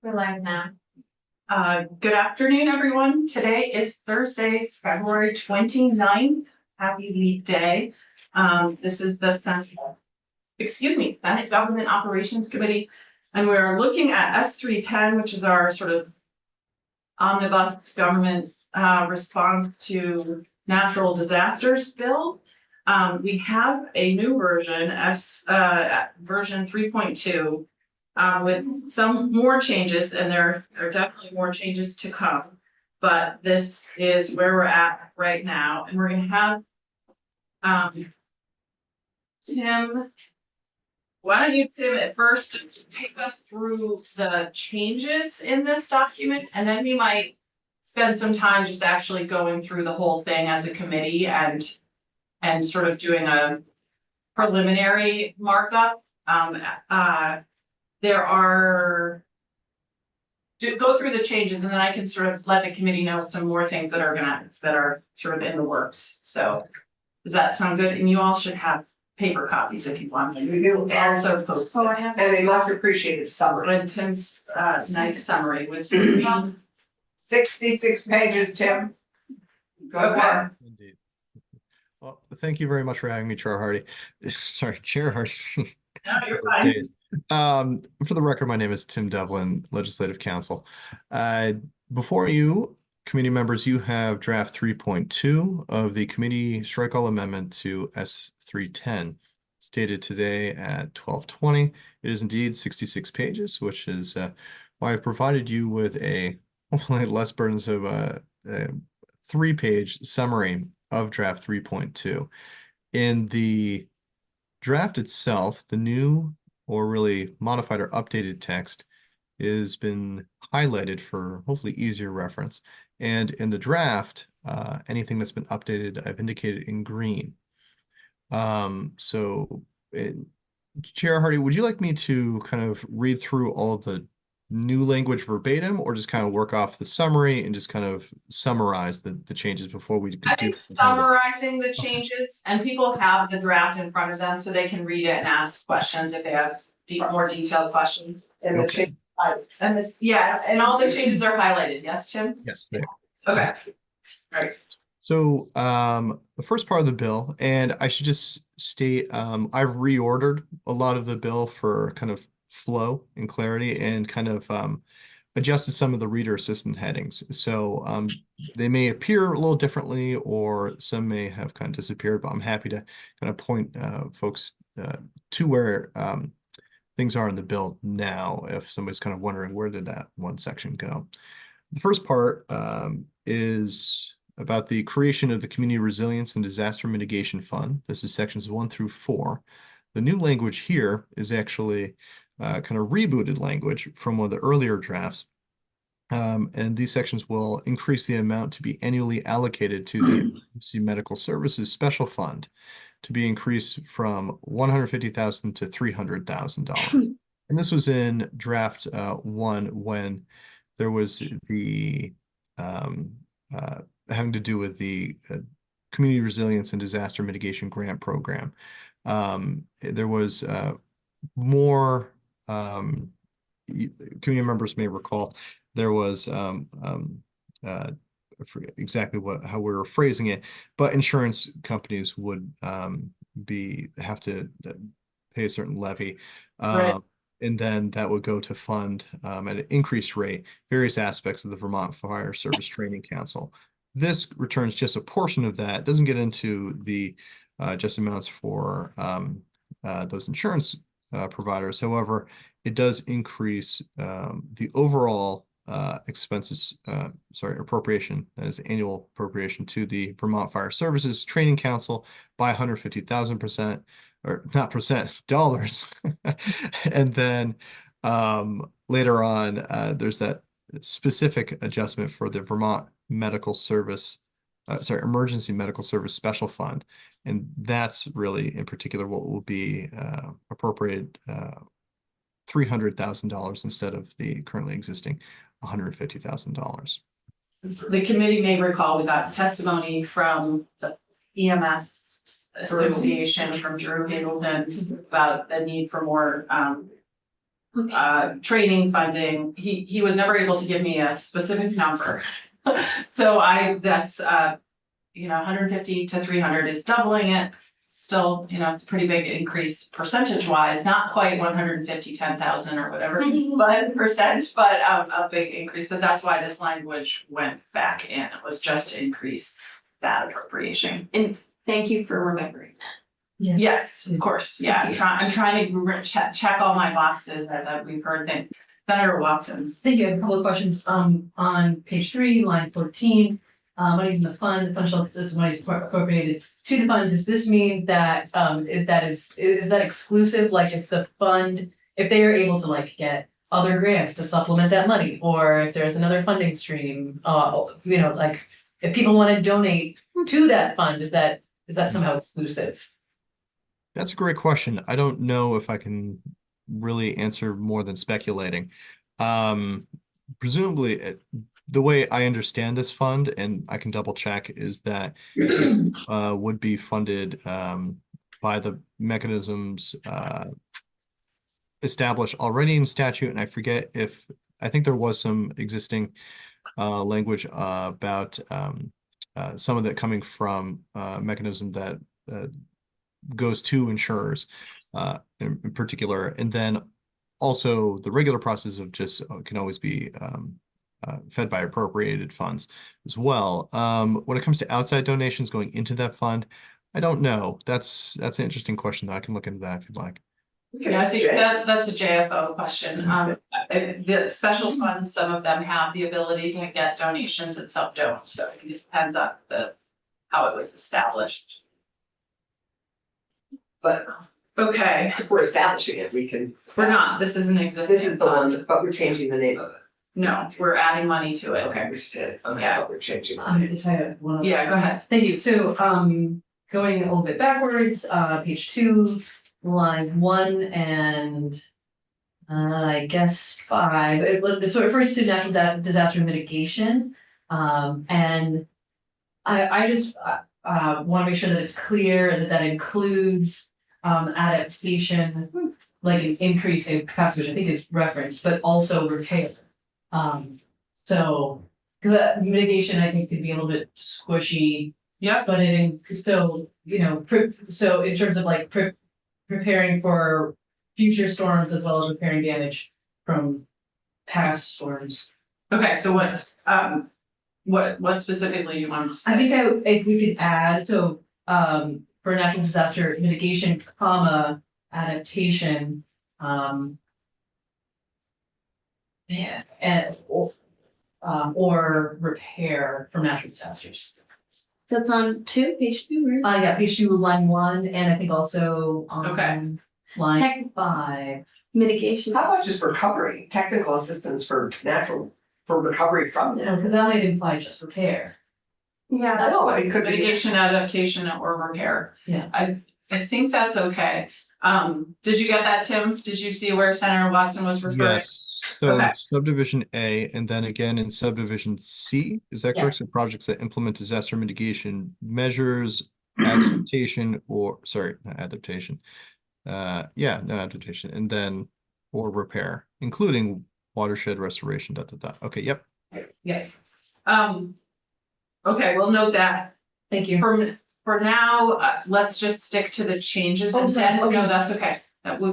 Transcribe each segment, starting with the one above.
We're live now. Good afternoon, everyone. Today is Thursday, February 29th. Happy Leap Day. This is the Senate Government Operations Committee, and we're looking at S310, which is our sort of omnibus government response to natural disasters bill. We have a new version, version 3.2. With some more changes, and there are definitely more changes to come. But this is where we're at right now, and we're going to have Tim. Why don't you, Tim, at first just take us through the changes in this document, and then we might spend some time just actually going through the whole thing as a committee and sort of doing a preliminary markup. Go through the changes, and then I can sort of let the committee know some more things that are sort of in the works. So does that sound good? And you all should have paper copies if you want. It's also posted. Oh, I have. And a much appreciated summary. And Tim's nice summary with 66 pages, Tim. Go ahead. Indeed. Well, thank you very much for having me, Chair Hardy. Sorry, Chair Hardy. No, you're fine. For the record, my name is Tim Devlin, Legislative Counsel. Before you, committee members, you have draft 3.2 of the committee strike all amendment to S310, stated today at 12:20. It is indeed 66 pages, which is why I've provided you with a hopefully less burdensome a 3-page summary of draft 3.2. In the draft itself, the new or really modified or updated text has been highlighted for hopefully easier reference. And in the draft, anything that's been updated, I've indicated in green. Chair Hardy, would you like me to kind of read through all the new language verbatim, or just kind of work off the summary and just kind of summarize the changes before we I think summarizing the changes, and people have the draft in front of them so they can read it and ask questions if they have more detailed questions. And the change. And all the changes are highlighted. Yes, Tim? Yes, there. Okay. All right. So the first part of the bill, and I should just state, I've reordered a lot of the bill for kind of flow and clarity, and kind of adjusted some of the reader assistant headings. So they may appear a little differently, or some may have kind of disappeared, but I'm happy to kind of point folks to where things are in the bill now, if somebody's kind of wondering where did that one section go. The first part is about the creation of the Community Resilience and Disaster Mitigation Fund. This is sections 1 through 4. The new language here is actually kind of rebooted language from one of the earlier drafts. And these sections will increase the amount to be annually allocated to the Emergency Medical Services Special Fund to be increased from $150,000 to $300,000. And this was in draft 1 when there was the having to do with the Community Resilience and Disaster Mitigation Grant Program. There was more community members may recall there was I forget exactly how we were phrasing it, but insurance companies would have to pay a certain levy, Right. and then that would go to fund at an increased rate various aspects of the Vermont Fire Service Training Council. This returns just a portion of that. It doesn't get into the just amounts for those insurance providers. However, it does increase the overall appropriation, that is annual appropriation to the Vermont Fire Services Training Council by 150,000%, or not percent, dollars. And then later on, there's that specific adjustment for the Vermont Medical Service, Emergency Medical Service Special Fund. And that's really in particular what will be appropriated $300,000 instead of the currently existing $150,000. The committee may recall we got testimony from the EMS Association, from Drew Hazelton, about the need for more training funding. He was never able to give me a specific number. So that's, 150 to 300 is doubling it. Still, it's a pretty big increase percentage wise, not quite 150, 10,000 or whatever, but but a big increase. So that's why this language went back in. It was just to increase that appropriation. And thank you for remembering. Yes, of course. Yeah, I'm trying to check all my boxes as we've heard things. Senator Watson. Thank you. I have a couple of questions. On page 3, line 14, money's in the fund shall consist of monies appropriated to the fund. Does this mean that, is that exclusive? Like if they are able to like get other grants to supplement that money, or if there's another funding stream, like if people want to donate to that fund, is that somehow exclusive? That's a great question. I don't know if I can really answer more than speculating. Presumably, the way I understand this fund, and I can double check, is that would be funded by the mechanisms established already in statute. And I forget I think there was some existing language about some of that coming from mechanism that goes to insurers in particular, and then also the regular process of just can always be fed by appropriated funds as well. When it comes to outside donations going into that fund, I don't know. That's an interesting question, though. I can look into that if you'd like. Yeah, I think that's a JFO question. The special funds, some of them have the ability to get donations and some don't. So it depends on how it was established. But Okay, if we're establishing it, we can. we're not. This is an existing. This is the fund. one, but we're changing the name of it. No, we're adding money to it. Okay, we just did it. Okay, Yeah. but we're changing the name. If I have one other- Yeah, go ahead. Thank you. So, going a little bit backwards, page 2, line 1 and I guess 5. So it refers to natural disaster mitigation. And I just want to make sure that it's clear that includes adaptation, like an increase in capacity, which I think is referenced, but also repair. So, because mitigation, I think, could be a little bit squishy. Yep. But so in terms of like preparing for future storms as well as repairing damage from past storms. Okay, so what specifically you want to say? I think if we could add, for natural disaster mitigation, adaptation, and or repair from natural disasters. That's on page 2, right? Yeah, page 2, line 1, and I think also on Okay. line 5. Mitigation. How about just recovery, technical assistance for recovery from that? Because that might imply just repair. Yeah. No, it could be. Mitigation, adaptation, or repair. Yeah. I think that's okay. Did you get that, Tim? Did you see where Senator Watson was referring? Yes. So Okay. it's subdivision A, and then again in subdivision C, is that Yeah. correct? So projects that implement disaster mitigation measures, adaptation, not adaptation. Adaptation, and then or repair, including watershed restoration. Okay, yep. Yeah. Okay, we'll note that. Thank you. For now, let's just stick to the changes Oh, instead. sorry, okay. No, that's okay.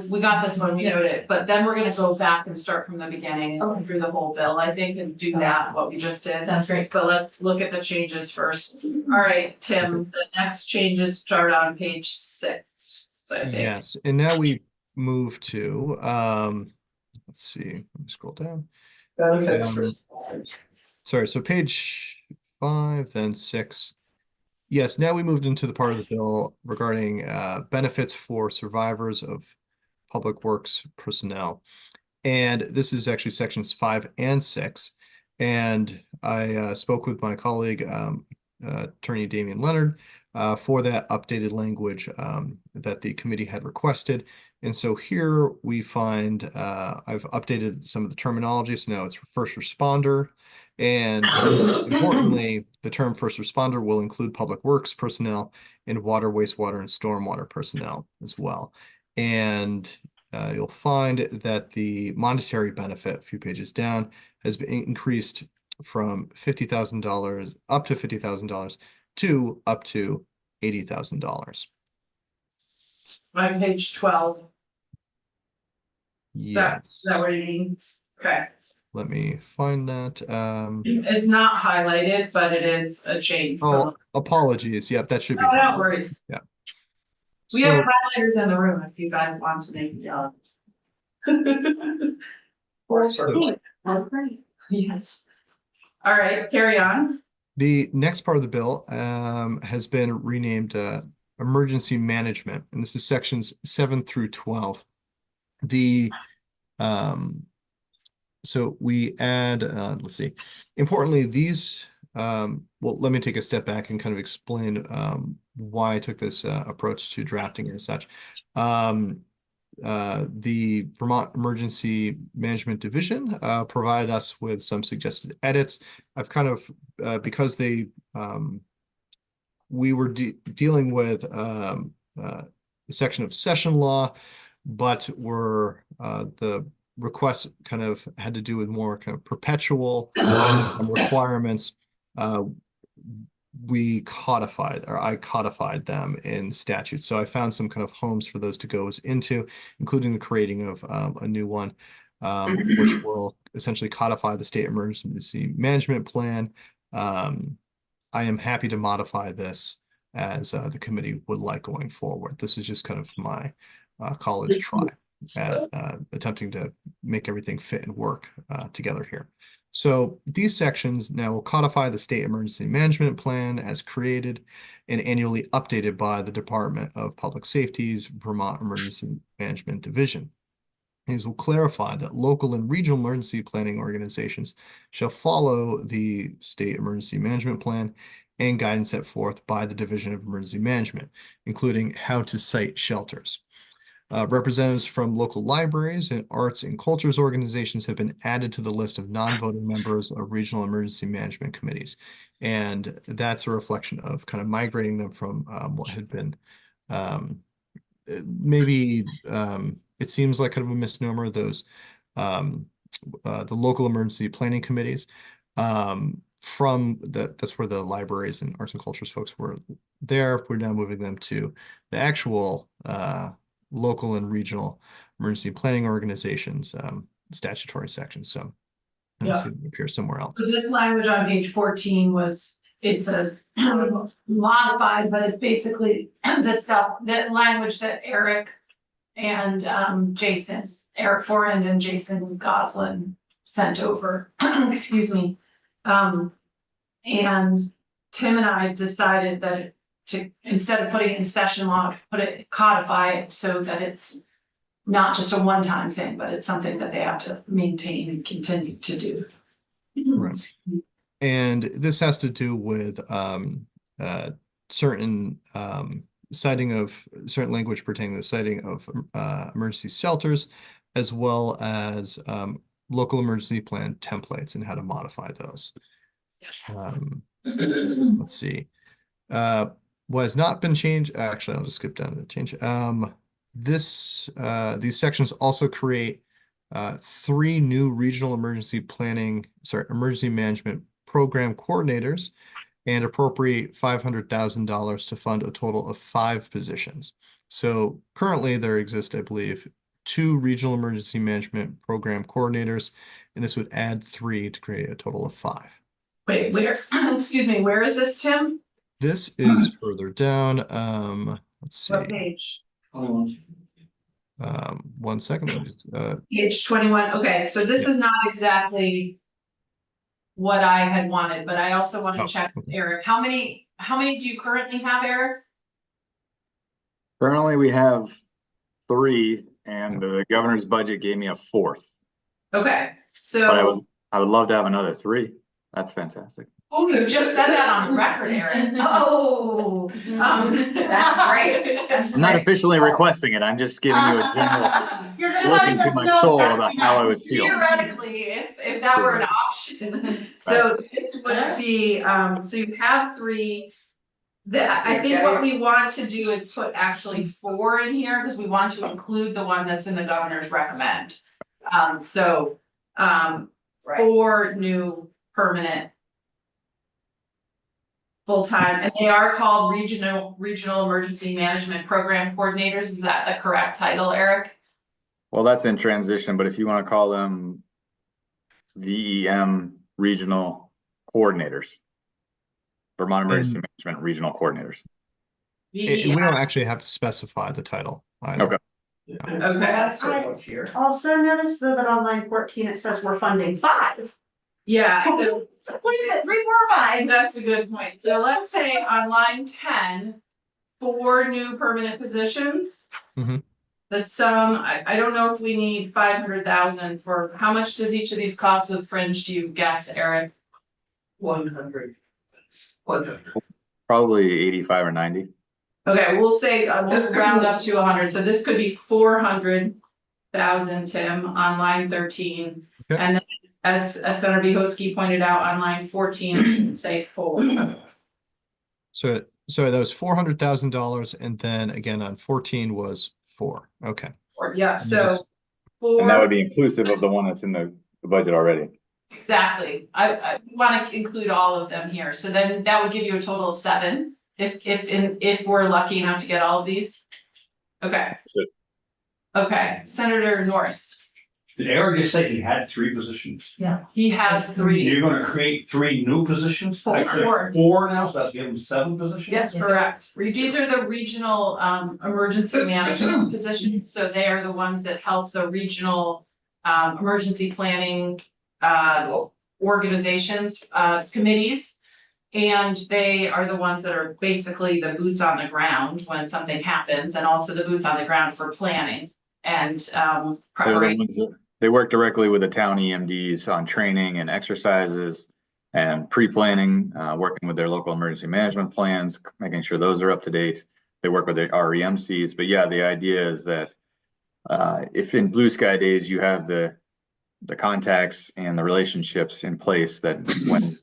We got this one, we noted it, but then we're gonna go back and start from the beginning Okay. through the whole bill, I think, and do that, what we just did. Sounds great. But let's look at the changes first. All right, Tim, the next changes start on page 6, I think. Yes, and now we move to let's see, let me scroll down. Benefits Sorry, so page 5, then 6. Yes, now we moved into the part of the bill regarding benefits for survivors of public works personnel. And this is actually sections 5 and 6. And I spoke with my colleague, Attorney Damian Leonard, for that updated language that the committee had requested. And so here we find I've updated some of the terminology. So now it's first responder. And importantly, the term first responder will include public works personnel and water, wastewater, and stormwater personnel as well. And you'll find that the monetary benefit, a few pages down, has been increased from $50,000 up to $50,000 to up to $80,000. On page 12, Yes. is that what you mean? Okay, Let me find that. it's not highlighted, but it is a change. Oh, apologies. Yep, that should be. No highlighted. worries. Yeah. We have So, highlighters in the room if you guys want to make it up. Or sort of like, Oh, great. Yes. All right, carry on. the next part of the bill has been renamed emergency management, and this is sections 7 through 12. The so we add, let's see, importantly, these well, let me take a step back and kind of explain why I took this approach to drafting and such. The Vermont Emergency Management Division provided us with some suggested edits. I've kind of, because they, we were dealing with a section of session law, but were the requests kind of had to do with more kind of perpetual requirements. I codified them in statute. So I found some kind of homes for those to go into, including the creating of a new one, which will essentially codify the state emergency management plan. I am happy to modify this as the committee would like going forward. This is just kind of my college try at attempting to make everything fit and work together here. So these sections now will codify the state emergency management plan as created and annually updated by the Department of Public Safety's Vermont Emergency Management Division. These will clarify that local and regional emergency planning organizations shall follow the state emergency management plan and guidance set forth by the Division of Emergency Management, including how to site shelters. Representatives from local libraries and arts and cultures organizations have been added to the list of non-voting members of regional emergency management committees. And that's a reflection of kind of migrating them from what had been maybe it seems like kind of a misnomer, those the local emergency planning committees. That's where the libraries and arts and cultures folks were there. We're now moving them to the actual local and regional emergency planning organizations, statutory sections. So it's going to appear somewhere else. So this language on page 14 it's a modified, but it's basically the language that Eric and Eric Forend and Jason Goslin sent over, excuse me. And Tim and I decided that instead of putting it in session law, codify it so that it's not just a one-time thing, but it's something that they have to maintain and continue to do. Right. And this has to do with certain citing of certain language pertaining to the citing of emergency shelters, as well as local emergency plan templates and how to modify those. Let's see. What has not been changed, actually, I'll just skip down to the change. These sections also create 3 new regional emergency management program coordinators and appropriate $500,000 to fund a total of 5 positions. So currently there exist, I believe, 2 regional emergency management program coordinators, and this would add 3 to create a total of 5. Wait, where, excuse me, where is this, Tim? This is further down. Let's see. What page? 1 second. Let me just, Page 21. Okay, so this is not exactly what I had wanted, but I also want to check with Eric. How many do you currently have, Eric? Currently, we have 3, and the governor's budget gave me a 4th. Okay, so. But I would love to have another 3. That's fantastic. Oh, you just said that on record, Eric. Oh. That's great. I'm not officially requesting it. I'm just giving you a general You're just look letting into us my know soul that about how I would feel. Theoretically, if that were an option. So this would be, so you have 3, I think what we want to do is put actually 4 in here, because we want to include the one that's in the governor's recommend. So, Right. 4 new permanent full-time, and they are called regional emergency management program coordinators. Is that the correct title, Eric? Well, that's in transition, but if you want to call them VEM regional coordinators. Vermont Emergency Management Regional Coordinators. We don't actually have to specify the title either. Okay. Okay. That's sort of what's here. Also notice though that on line 14, it says we're funding 5. Yeah, So what is it, 3, 4, 5? that's a good point. So let's say on line 10, 4 new permanent positions. Mhm. The sum, I don't know if we need 500,000 for, how much does each of these cost with fringe, do you guess, Eric? 100. 100. Probably 85 or 90. Okay, we'll say, we'll round up to 100, so this could be 400,000, Tim, on line 13. Okay. And then, as Senator Bihowski pointed out, on line 14, it should say 4. So that was $400,000, and then again on 14 was 4. Okay. Yeah, so. And that would 4, be inclusive of the one that's in the budget already. exactly, I wanna include all of them here, so then that would give you a total of 7, if we're lucky enough to get all of these. Okay. So- Okay, Senator Norris, Did Eric just say he had 3 positions? he has 3. You're gonna create 3 new positions? 4. Actually, 4 now, so that's giving him 7 positions? Yes, correct. These are the regional emergency management positions, so they are the ones that help the regional emergency planning organizations, committees. And they are the ones that are basically the boots on the ground when something happens, and also the boots on the ground for planning and They're the preparation. ones that- They work directly with the town EMDs on training and exercises and pre-planning, working with their local emergency management plans, making sure those are up to date. They work with their REMCs, but yeah, the idea is that if in blue sky days you have the contacts and the relationships in place, that when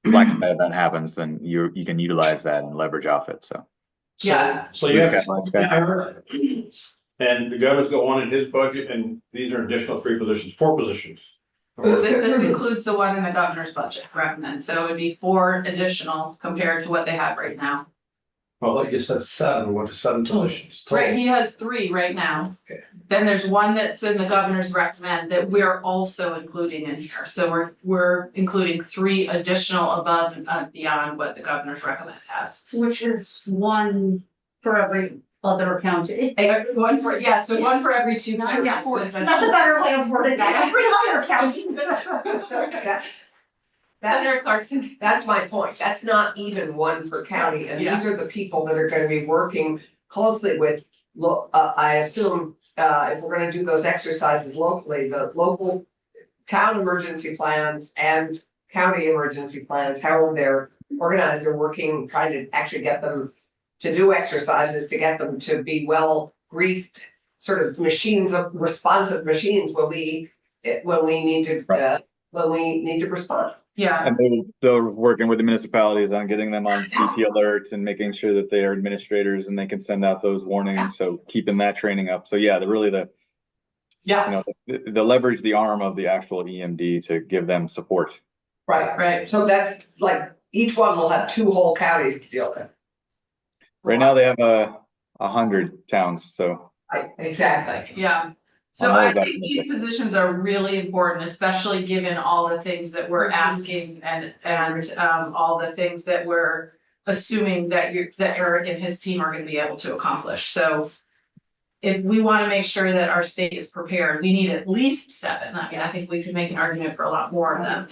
black sky event happens, then you can utilize that and leverage off it, so. Yeah, So Blue you sky, have, black sky. and the governor's got 1 in his budget, and these are additional 3 positions, 4 positions. this includes the one in the governor's budget recommend, so it would be 4 additional compared to what they have right now. Well, like you said, 7, what is 7 positions? total? Right, he has 3 right now. Okay. Then there's 1 that's in the governor's recommend that we're also including in here, so we're including 3 additional above and beyond what the governor's recommend has. Which is 1 for every other county. 1 for, yeah, so 1 for every 2 Yeah, counties. that's a better way of wording that, every other county. So that, Senator Clarkson. that's my point. That's not even 1 per county, and these are the people that are gonna be working closely with. I assume, if we're gonna do those exercises locally, the local town emergency plans and county emergency plans, however they're organized, they're working, trying to actually get them to do exercises, to get them to be well greased, sort of machines of responsive machines when we need to respond. Yeah, And they're working with the municipalities on getting them on PT alerts and making sure that they are administrators and they can send out those warnings, so keeping that training up. So yeah, yeah, the leverage the arm of the actual EMD to give them support. right. So that's like, each one will have 2 whole counties to deal with. Right now, they have 100 towns, so. Exactly. Yeah, so I'm I always think these optimistic. positions are really important, especially given all the things that we're asking and all the things that we're assuming that Eric and his team are gonna be able to accomplish, so. If we wanna make sure that our state is prepared, we need at least 7, I mean, I think we could make an argument for a lot more of them,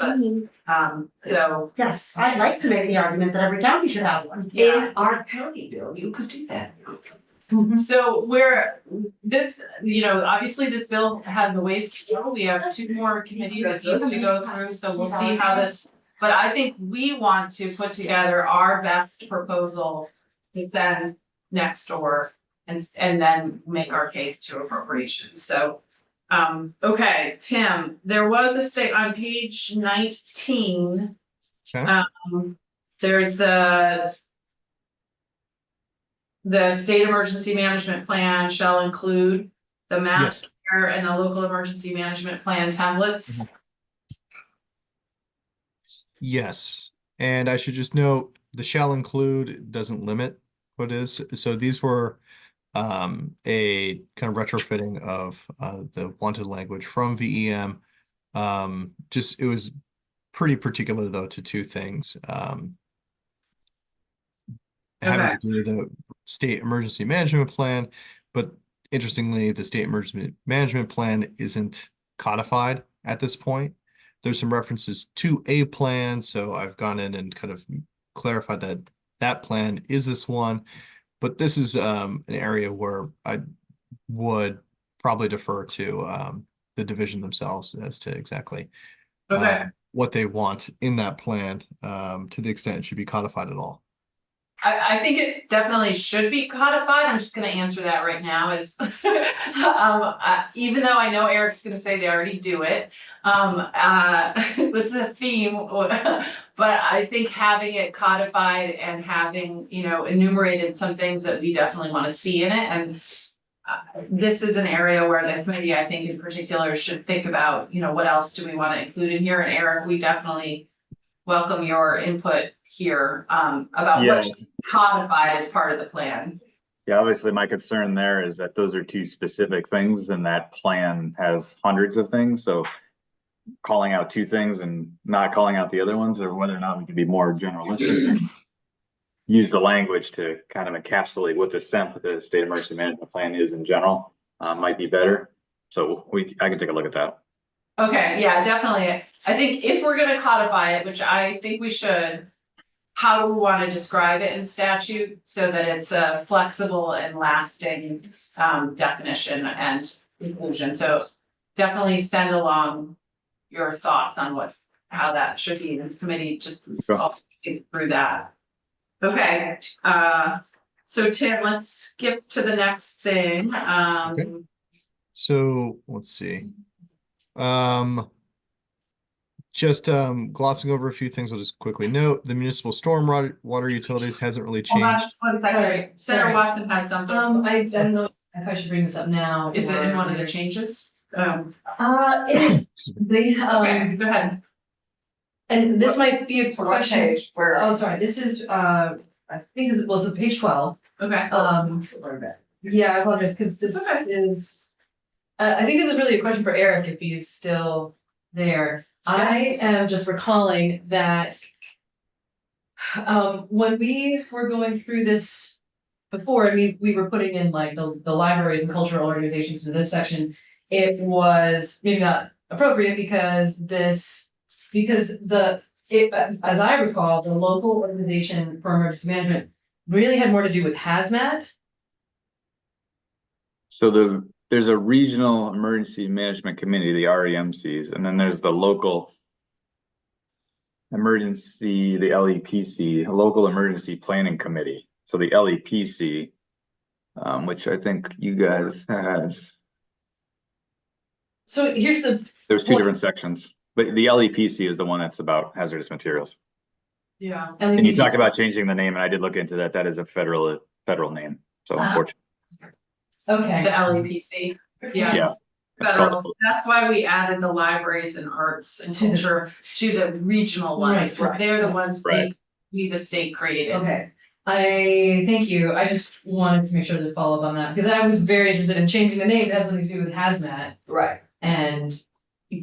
but, so. Yes, I'd like to make the argument that every county should have 1. In our county bill, you could do that. So this, obviously this bill has a ways to go. We have 2 more committees that needs to go through, so we'll see how this. But I think we want to put together our best proposal to send next door and then make our case to appropriations. So, okay, Tim, there was a thing on page 19. Okay. There's the the state emergency management plan shall include the mass Yes. care and the local emergency management plan templates. Mhm. Yes, and I should just note, the shall include doesn't limit what is, so these were a kind of retrofitting of the wanted language from VEM. Just, it was pretty particular though to two things. Having Okay. to do with the state emergency management plan, but interestingly, the state emergency management plan isn't codified at this point. There's some references to a plan, so I've gone in and kind of clarified that that plan is this one. But this is an area where I would probably defer to the division themselves as to exactly Okay. what they want in that plan, to the extent it should be codified at all. I think it definitely should be codified. I'm just gonna answer that right now is, even though I know Eric's gonna say they already do it. This is a theme, but I think having it codified and having, enumerated some things that we definitely wanna see in it and. This is an area where the committee, I think in particular, should think about, what else do we wanna include in here? And Eric, we definitely welcome your input here, about Yeah. what's codified as part of the plan. Yeah, obviously my concern there is that those are two specific things and that plan has hundreds of things, so. Calling out two things and not calling out the other ones, or whether or not we can be more generalistic. Use the language to kind of encapsulate what the state emergency management plan is in general, might be better. So I can take a look at that. Okay, yeah, definitely. I think if we're gonna codify it, which I think we should. How do we wanna describe it in statute so that it's a flexible and lasting definition and inclusion, so. Definitely send along your thoughts on how that should be in the committee, just Sure. also think through that. Okay, so Tim, let's skip to the next thing, Okay. So let's see. Just glossing over a few things, I'll just quickly note, the municipal storm water utilities hasn't really Hold on changed. just 1 second, Sorry, Senator sorry. Watson has something, I don't know if I should bring this up now. is it in or one of the later. changes? It is, the, Okay, go ahead. and this might be a So what question. page, where? Oh, sorry, this is, I think this was page 12. Okay, Yeah, I apologize, because this Okay. is, I think this is really a question for Eric if he's still there. I am just recalling that when we were going through this before, and we were putting in like the libraries and cultural organizations into this section, it was maybe not appropriate because as I recall, the local organization for emergency management really had more to do with hazmat. So there's a regional emergency management committee, the REMCs, and then there's the local. Emergency, the LEPC, local emergency planning committee. So the LEPC, which I think you guys had, So here's there's two What- different sections, but the LEPC is the one that's about hazardous materials. yeah. And you talk about changing the name, and I did look into that. That is a federal name. So Ah. unfortunately, Okay. The LEPC, yeah. yeah. It's Federal, called- that's why we added the libraries and arts and culture to the regional ones, because Right. they're the ones Right. we the state created. Okay, thank you. I just wanted to make sure to follow up on that, because I was very interested in changing the name to have something to do with hazmat Right. and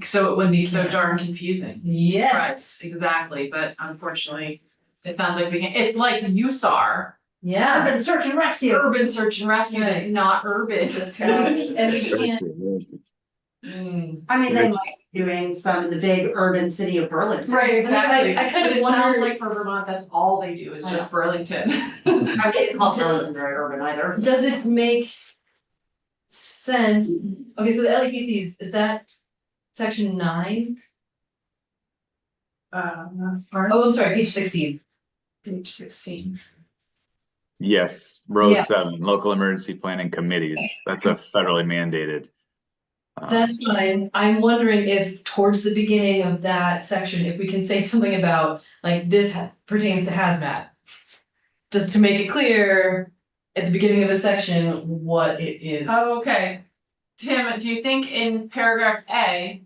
So it wouldn't be so darn confusing. yes. Right, exactly, but unfortunately, it sounds like it's like USAR, Yeah. Urban search and rescue. urban search and rescue, it's not urban. And we can't. Mm. I mean, they might be doing some in the big urban city of Burlington. Right, exactly. I kind of But it sounds wonder- like for Vermont, that's all they do is just Burlington. I mean, it's not very urban either. Does it make sense? Okay, so the LEPCs, is that section 9? Pardon? Oh, I'm sorry, page 16. Page 16. Yes, row Yeah. 7, local emergency planning committees. That's a federally mandated. That's fine. I'm wondering if towards the beginning of that section, if we can say something about, like, this pertains to hazmat. Just to make it clear, at the beginning of the section what it is. Oh, okay. Tim, do you think in paragraph A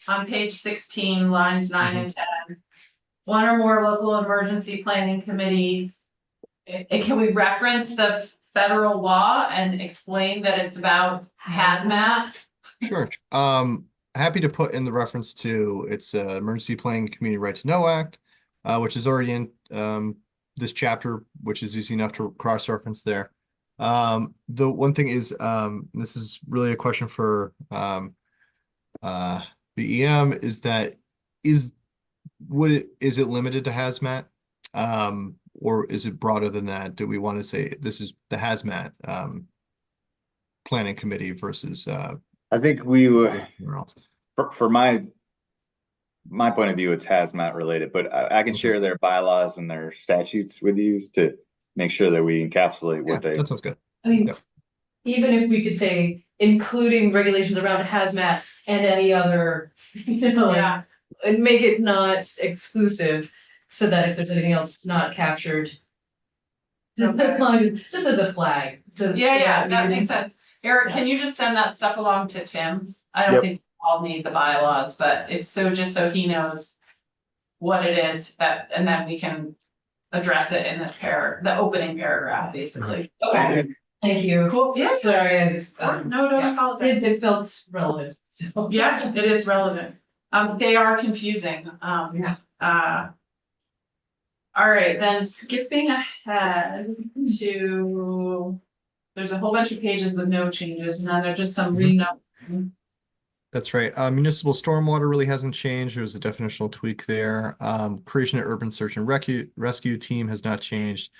on page 16, lines 9 and 10, one or more local emergency planning committees, can we reference the federal law and explain that it's about hazmat? Sure. Happy to put in the reference to its Emergency Planning Community Right to Know Act, which is already in this chapter, which is easy enough to cross-reference there. The one thing is, this is really a question for BEM, is that is it limited to hazmat? Or is it broader than that? Do we want to say this is the hazmat planning committee versus I think we would, somewhere else? for my point of view, it's hazmat related, but I can Okay. share their bylaws and their statutes with you to make sure that we encapsulate Yeah, what they. that sounds good. I mean, Yep. even if we could say including regulations around hazmat and any other, Yeah, and make it not exclusive, so that if there's anything else not captured. Okay. Just as a flag. yeah, that makes sense. Eric, can you just send that stuff along to Tim? I don't Yep. think I'll need the bylaws, but if so, just so he knows what it is that, and then we can address it in this the opening paragraph, basically. Okay, Thank you. cool. Yeah, Sorry, no, don't yeah. apologize. It felt relevant. So. Yeah, it is relevant. They are confusing. Yeah. All right, then skipping ahead to, there's a whole bunch of pages with no changes, and then there's just some renote. That's right. Municipal stormwater really hasn't changed. There was a definitional tweak there. Creation of urban search and rescue team has not changed.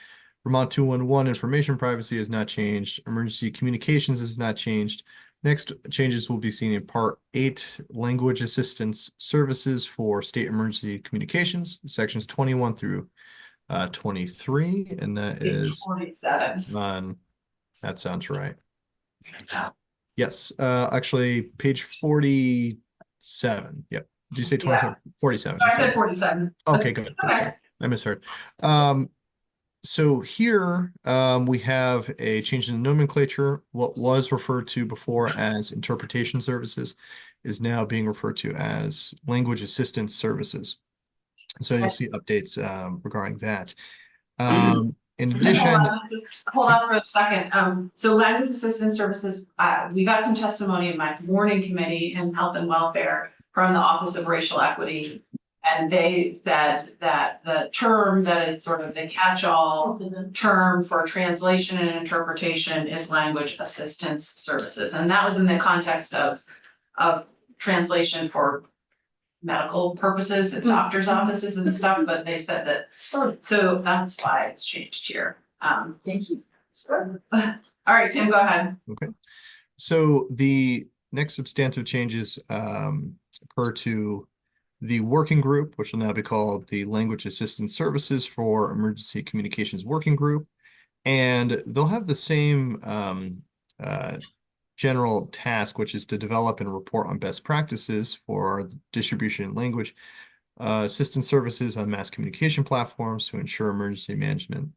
Vermont 211 information privacy has not changed. Emergency communications has not changed. Next changes will be seen in Part 8, language assistance services for state emergency communications, sections 21 through 23, and that is 47. on, that sounds right. Yeah. Yes, actually, page 47. Yep. Did you say 27? 47. No, I Okay. said 47. Okay, good. Good, sorry. I misheard. So here, we have a change in the nomenclature. What was referred to before as interpretation services is now being referred to as language assistance services. So you'll see updates regarding that. In addition, Just hold on for a second. So language assistance services, we got some testimony in my morning committee in health and welfare from the Office of Racial Equity. And they said that the term that is sort of the catch-all term for translation and interpretation is language assistance services. And that was in the context of translation for medical purposes and doctor's offices and stuff, but they said that, so that's why it's changed here. Thank you. All right, Tim, go ahead. okay. So the next substantive changes occur to the working group, which will now be called the Language Assistance Services for Emergency Communications Working Group. And they'll have the same general task, which is to develop and report on best practices for distribution and language assistance services on mass communication platforms to ensure emergency management.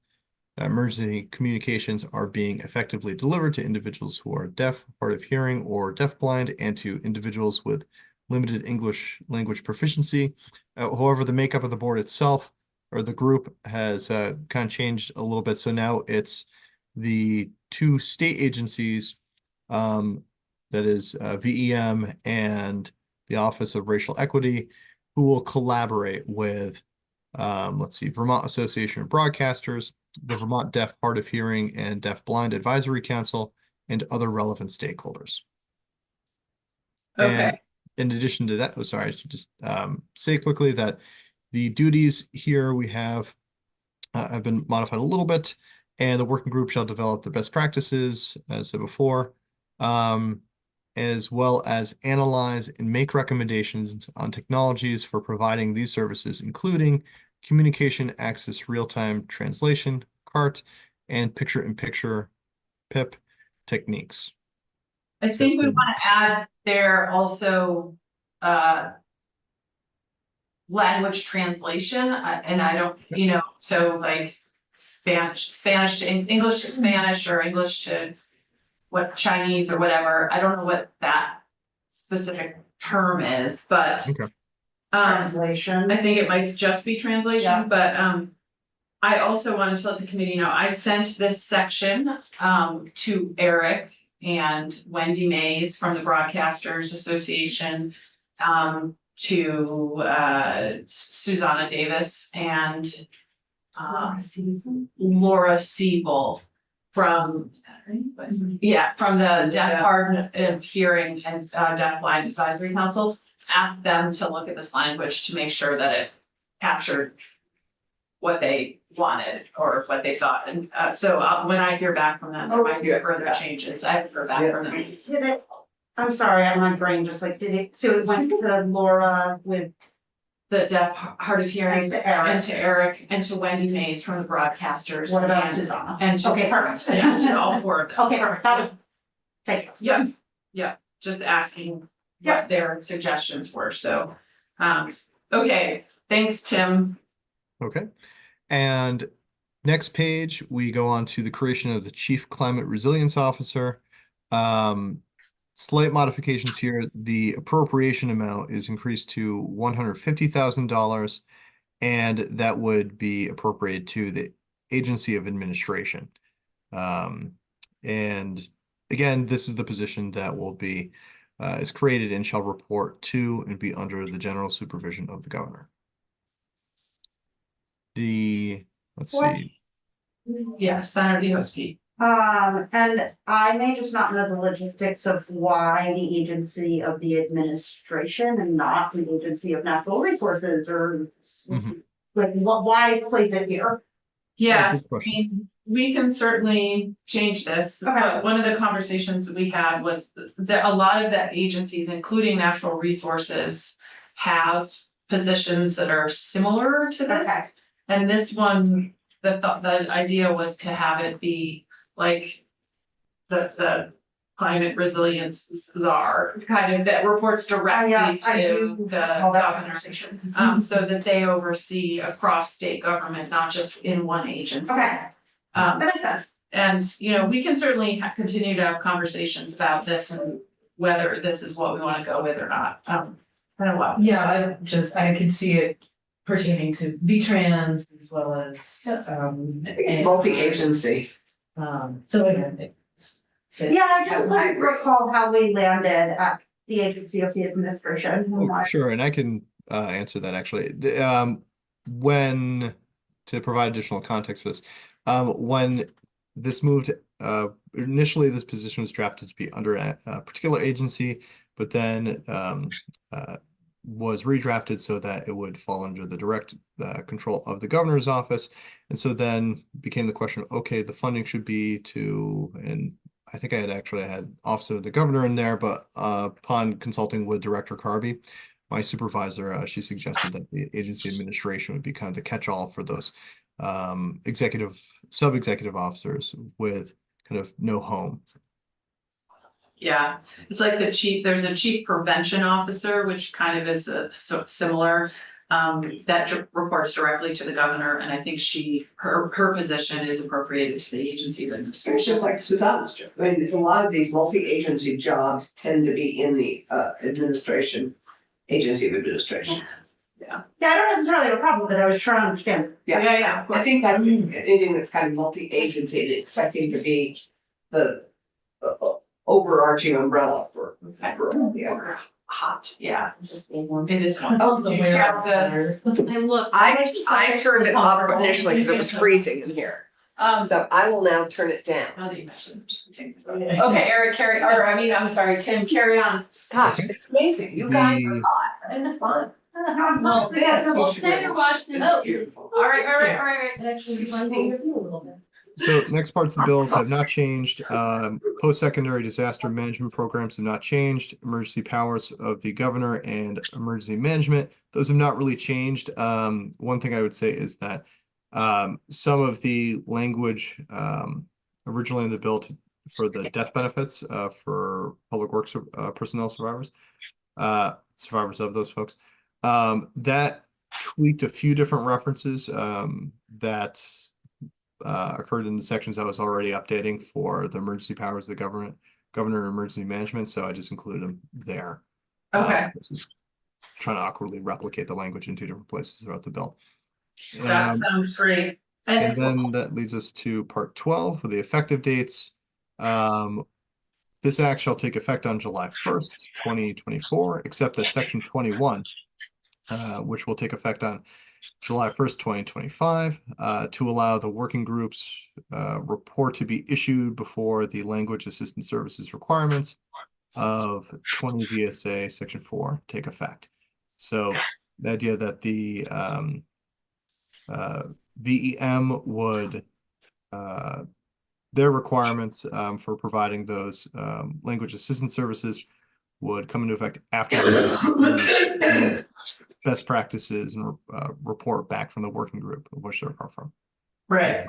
Emergency communications are being effectively delivered to individuals who are deaf, hard of hearing, or deafblind, and to individuals with limited English language proficiency. However, the makeup of the board itself, or the group, has kind of changed a little bit. So now it's the two state agencies, that is VEM and the Office of Racial Equity, who will collaborate with, let's see, Vermont Association of Broadcasters, the Vermont Deaf, Hard of Hearing, and Deafblind Advisory Council, and other relevant stakeholders. Okay. And in addition to that, oh, sorry, I should just say quickly that the duties here we have been modified a little bit, and the working group shall develop the best practices, as said before, as well as analyze and make recommendations on technologies for providing these services, including communication access, real-time translation, CART, and picture-in-picture PIP techniques. I think we want to add there also language translation, and I don't, so like Spanish to English to Spanish or English to what Chinese or whatever. I don't know what that specific term is, but Okay. Translation. I think it might just be Yeah. translation, but I also wanted to let the committee know, I sent this section to Eric and Wendy Mays from the Broadcasters Association, to Susanna Davis and Laura Siebel from, yeah, from the Deaf Hard of Hearing and Deaf Blind Advisory Council. Asked them to look at this language to make sure that it captured what they wanted or what they thought. And so when I hear back from them, there might be further changes. I haven't heard back from them. Did it, I'm sorry, my brain just like, did it, so it went to Laura with, The Deaf Hard of Hearing And to Eric. and to Eric and to Wendy Mays from the Broadcasters. what about and- Susanna? And to. Okay, perfect. Yeah, to all four of them. Okay, perfect, that was, thank you. Yeah, just asking Yeah. what their suggestions were, so, okay, thanks, Tim. Okay. And next page, we go on to the creation of the Chief Climate Resilience Officer. Slight modifications here. The appropriation amount is increased to $150,000, and that would be appropriated to the Agency of Administration. And again, this is the position that will be is created and shall report to and be under the general supervision of the governor. Let's see. Yes, Senator Yoski. And I may just not know the logistics of why the agency of the administration and not the agency of natural resources or Mhm. like, why place it here? Yes, good I question. mean, we can certainly change this. Okay. But one of the conversations that we had was that a lot of the agencies, including natural resources, have positions that are similar to Okay. this. And this one, the idea was to have it be like the climate resilience czar, kind of that reports directly Yes, I to do the recall that governor. conversation. So that they oversee across state government, not just in one agency. Okay, Um, that makes sense. and, you know, we can certainly continue to have conversations about this and whether this is what we wanna go with or not. It's been a while. Yeah, I could see it pertaining to V-Trans as well as, I think it's multi-agency. So again, Yeah, I just I couldn't agree. recall how we landed at the agency of the administration. and Oh, why- sure, and I can answer that actually. To provide additional context for this, when this moved, initially this position was drafted to be under a particular agency, but then was redrafted so that it would fall under the direct control of the governor's office. And so then became the question, okay, the funding should be to, and I think I had Office of the Governor in there, but upon consulting with Director Carby, my supervisor, she suggested that the agency administration would be kind of the catch-all for those sub-executive officers with kind of no home. Yeah, it's like there's a chief prevention officer, which kind of is similar. That reports directly to the governor, and I think her position is appropriated to the agency of It's administration. just like Susanna's job. I mean, a lot of these multi-agency jobs tend to be in the agency of administration. Yeah, I don't necessarily have a problem with it, I was trying to understand. Yeah, of I think that's anything that's kind of multi-agency and expecting to be the overarching umbrella for all the others. hot, yeah, it's just, it is one. Also You where have else the- better. And look. I turned it up initially because it was freezing in here. So I will now turn it down. Now that you mentioned it, I'm just gonna take this out. Okay, Eric, I'm sorry, Tim, carry on. Gosh, it's amazing. You guys are The- hot and it's fun. Well, Well, Senator Watson. This is beautiful. All right. It actually reminded me a little bit. So next parts of the bills have not changed. Post-secondary disaster management programs have not changed. Emergency powers of the governor and emergency management, those have not really changed. One thing I would say is that some of the language originally in the bill for the death benefits for public works personnel survivors of those folks, that tweaked a few different references that occurred in the sections I was already updating for the emergency powers of the governor and emergency management, so I just included them there. Okay, This is trying to awkwardly replicate the language in two different places throughout the bill. that sounds great. And then that leads us to part 12 for the effective dates. This act shall take effect on July 1st, 2024, except that section 21, which will take effect on July 1st, 2025, to allow the working group's report to be issued before the language assistance services requirements of 20 VSA section 4 take effect. So the idea that the VEM would their requirements for providing those language assistance services would come into effect after the best practices and report back from the working group of which they're apart from. Right.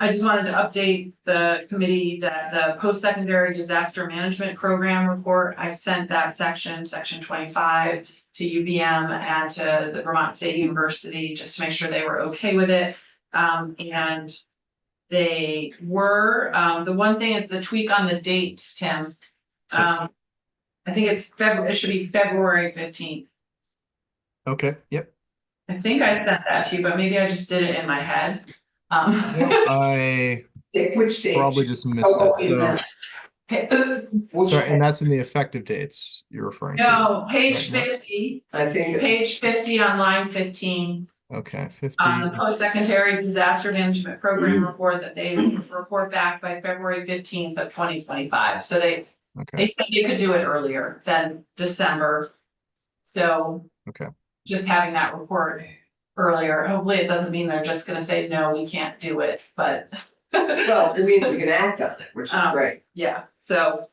I just wanted to update the committee that the post-secondary disaster management program report, I sent that section 25 to UVM and to the Vermont State University, just to make sure they were okay with it. And they were, the one thing is the tweak on the date, Tim. Yes. I think it's it should be February 15th. Okay, yep. I think I sent that to you, but maybe I just did it in my head. I Which date? probably just missed it, so, Which sorry, and one? that's in the effective dates you're referring to. No, page Right, no. 50, I think. page 50 on line 15. Okay, 50, The post-secondary disaster management program report that they report back by February 15th of 2025. So they okay, said they could do it earlier than December. So. Okay. Just having that report earlier, hopefully it doesn't mean they're just gonna say, no, we can't do it, but. Well, I mean, we can act on it, which is great. Yeah, so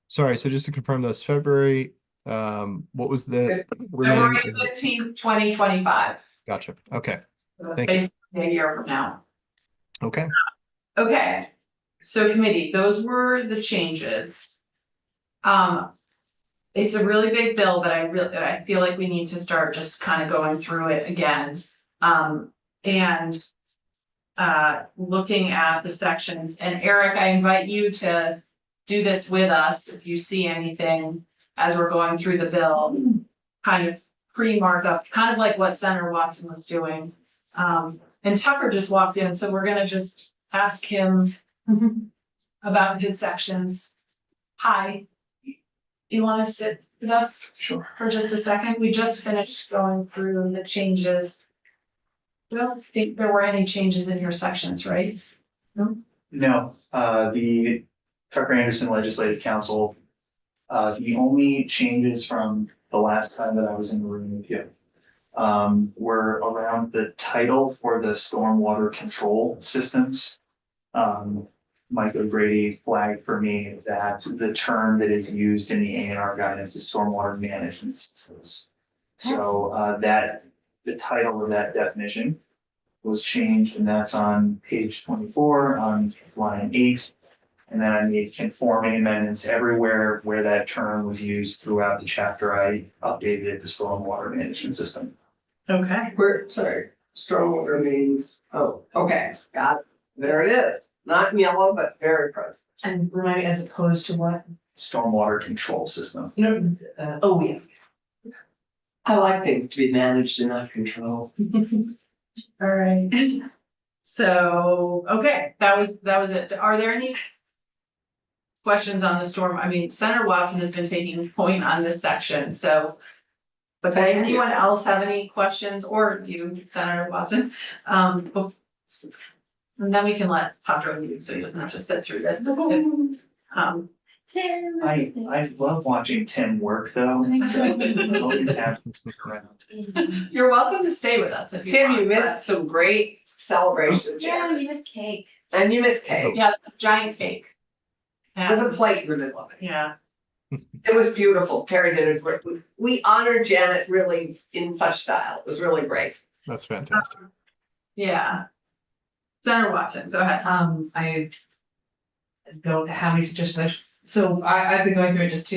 sorry, so just to confirm those, February, what was the February remaining? 15th, 2025. Gotcha, okay, So that's Thank you. basically a year from now. okay, Okay, so committee, those were the changes. It's a really big bill, but I feel like we need to start just kind of going through it again. And looking at the sections, and Eric, I invite you to do this with us if you see anything as we're going through the bill, kind of pre-markup, kind of like what Senator Watson was doing. And Tucker just walked in, so we're gonna just ask him about his sections. Hi, you wanna sit with us? Sure. For just a second? We just finished going through the changes. I don't think there were any changes in your sections, right? No, the Tucker Anderson Legislative Council, the only changes from the last time that I was in the room with you were around the title for the stormwater control systems. Mike O'Grady flagged for me that the term that is used in the A&R guidance is stormwater management systems. So that the title of that definition was changed, and that's on page 24 on line 8. And then I made conforming amendments everywhere where that term was used throughout the chapter. I updated it to stormwater management system. Okay. Sorry, stormwater means, oh, okay, got it. There it is. Not in yellow, but very present. And remind me, as opposed to what? Stormwater control system. No, oh, yeah. I like things to be managed and not controlled. All right. So, okay, that was it. Are there any questions on the storm? I mean, Senator Watson has been taking point on this section, so. But does anyone else have any questions, or you, Senator Watson? And then we can let Tucker leave, so he doesn't have to sit through this. I love watching Tim work though. So I always have to stick around. You're welcome to stay with us if you Tim, want, you missed some great celebration, Yeah, Jared. you missed cake. And you missed but- cake Yeah, giant cake. with And, a plate in the middle of it. yeah, It was beautiful. Perry did it. We honored Janet really in such style. It was really great. that's fantastic. yeah. Senator Watson, go ahead. I don't have any suggestions. So I've been going through it just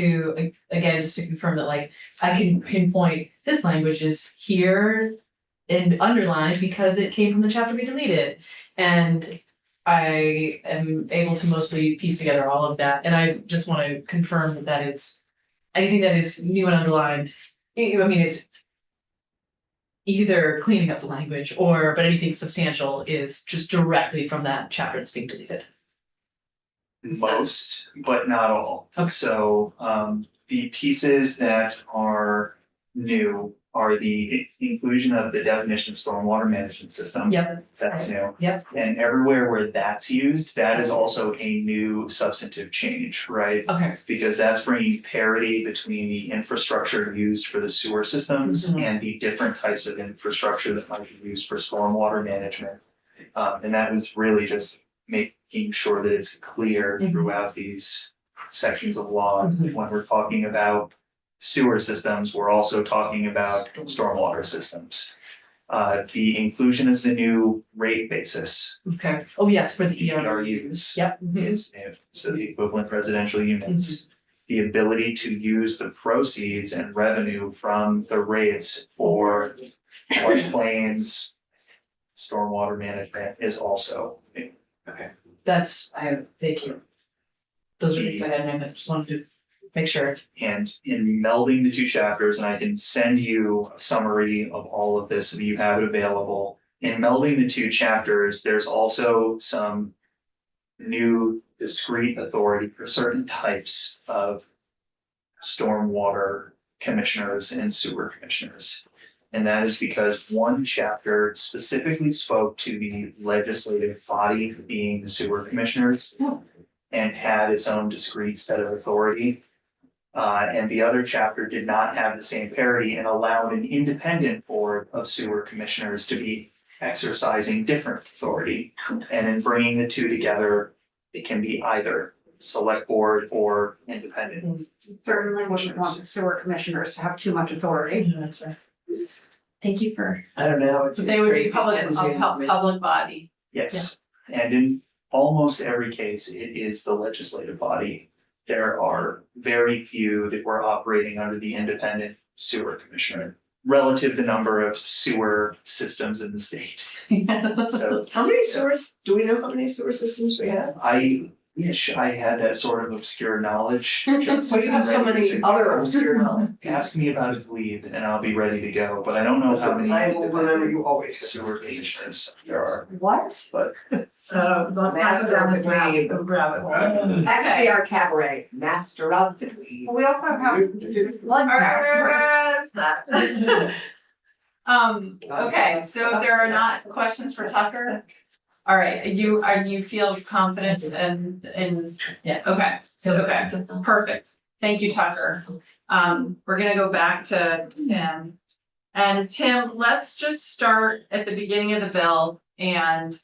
to confirm that like I can pinpoint this language is here. and underlined because it came from the chapter we deleted. And I am able to mostly piece together all of that, and I just want to confirm that that is anything that is new and underlined. I mean, it's either cleaning up the language but anything substantial is just directly from that chapter that's being deleted. Most, but not all. Okay. So, the pieces that are new are the inclusion of the definition of stormwater management system. Yep. That's new. Yep. And everywhere where that's used, that is also a new substantive change, right? Okay. Because that's bringing parity between the infrastructure used for the sewer systems Mhm. and the different types of infrastructure that might be used for stormwater management. And that was really just making sure that it's clear Mhm. throughout these sections of law. Mhm. When we're talking about sewer systems, we're also talking about stormwater systems. The inclusion of the new rate basis. Okay. Oh, yes, for the ERUs. Yep. Mhm. Is, so the equivalent residential units. The ability to use the proceeds and revenue from the rates for floodplains, stormwater management is also. Okay. Thank you. Those are things I had in mind, I just wanted to make sure. And in melding the two chapters, and I can send you a summary of all of this so that you have it available. In melding the two chapters, there's also some new discrete authority for certain types of stormwater commissioners and sewer commissioners. And that is because one chapter specifically spoke to the legislative body being the sewer commissioners and had its own discrete set of authority. And the other chapter did not have the same parity and allowed an independent board of sewer commissioners to be exercising different authority. And in bringing the two together, it can be either select board or independent. Certainly wouldn't want the sewer commissioners to have too much authority. That's right. Thank you for. I don't know. It's They would be great. public body. Yes, and in almost every case, it is the legislative body. There are very few that were operating under the independent sewer commissioner relative to the number of sewer systems in the state. So How many sewers, do we know how many sewer systems we have? I wish I had that sort of obscure knowledge. just Well, you have so ready many to other go. obscure knowledge. Ask me about a glebe and I'll be ready to go, but I don't know how Listen, many. I will remember you always. Sewer commissioners there are, What? but Master of the glebe. Rabbit hole. That could be our cabaret, master of the glebe. We also have blood. Okay, so if there are not questions for Tucker? All right, you feel confident and, Yeah. okay, perfect. Thank you, Tucker. We're gonna go back to Tim. And Tim, let's just start at the beginning of the bill and,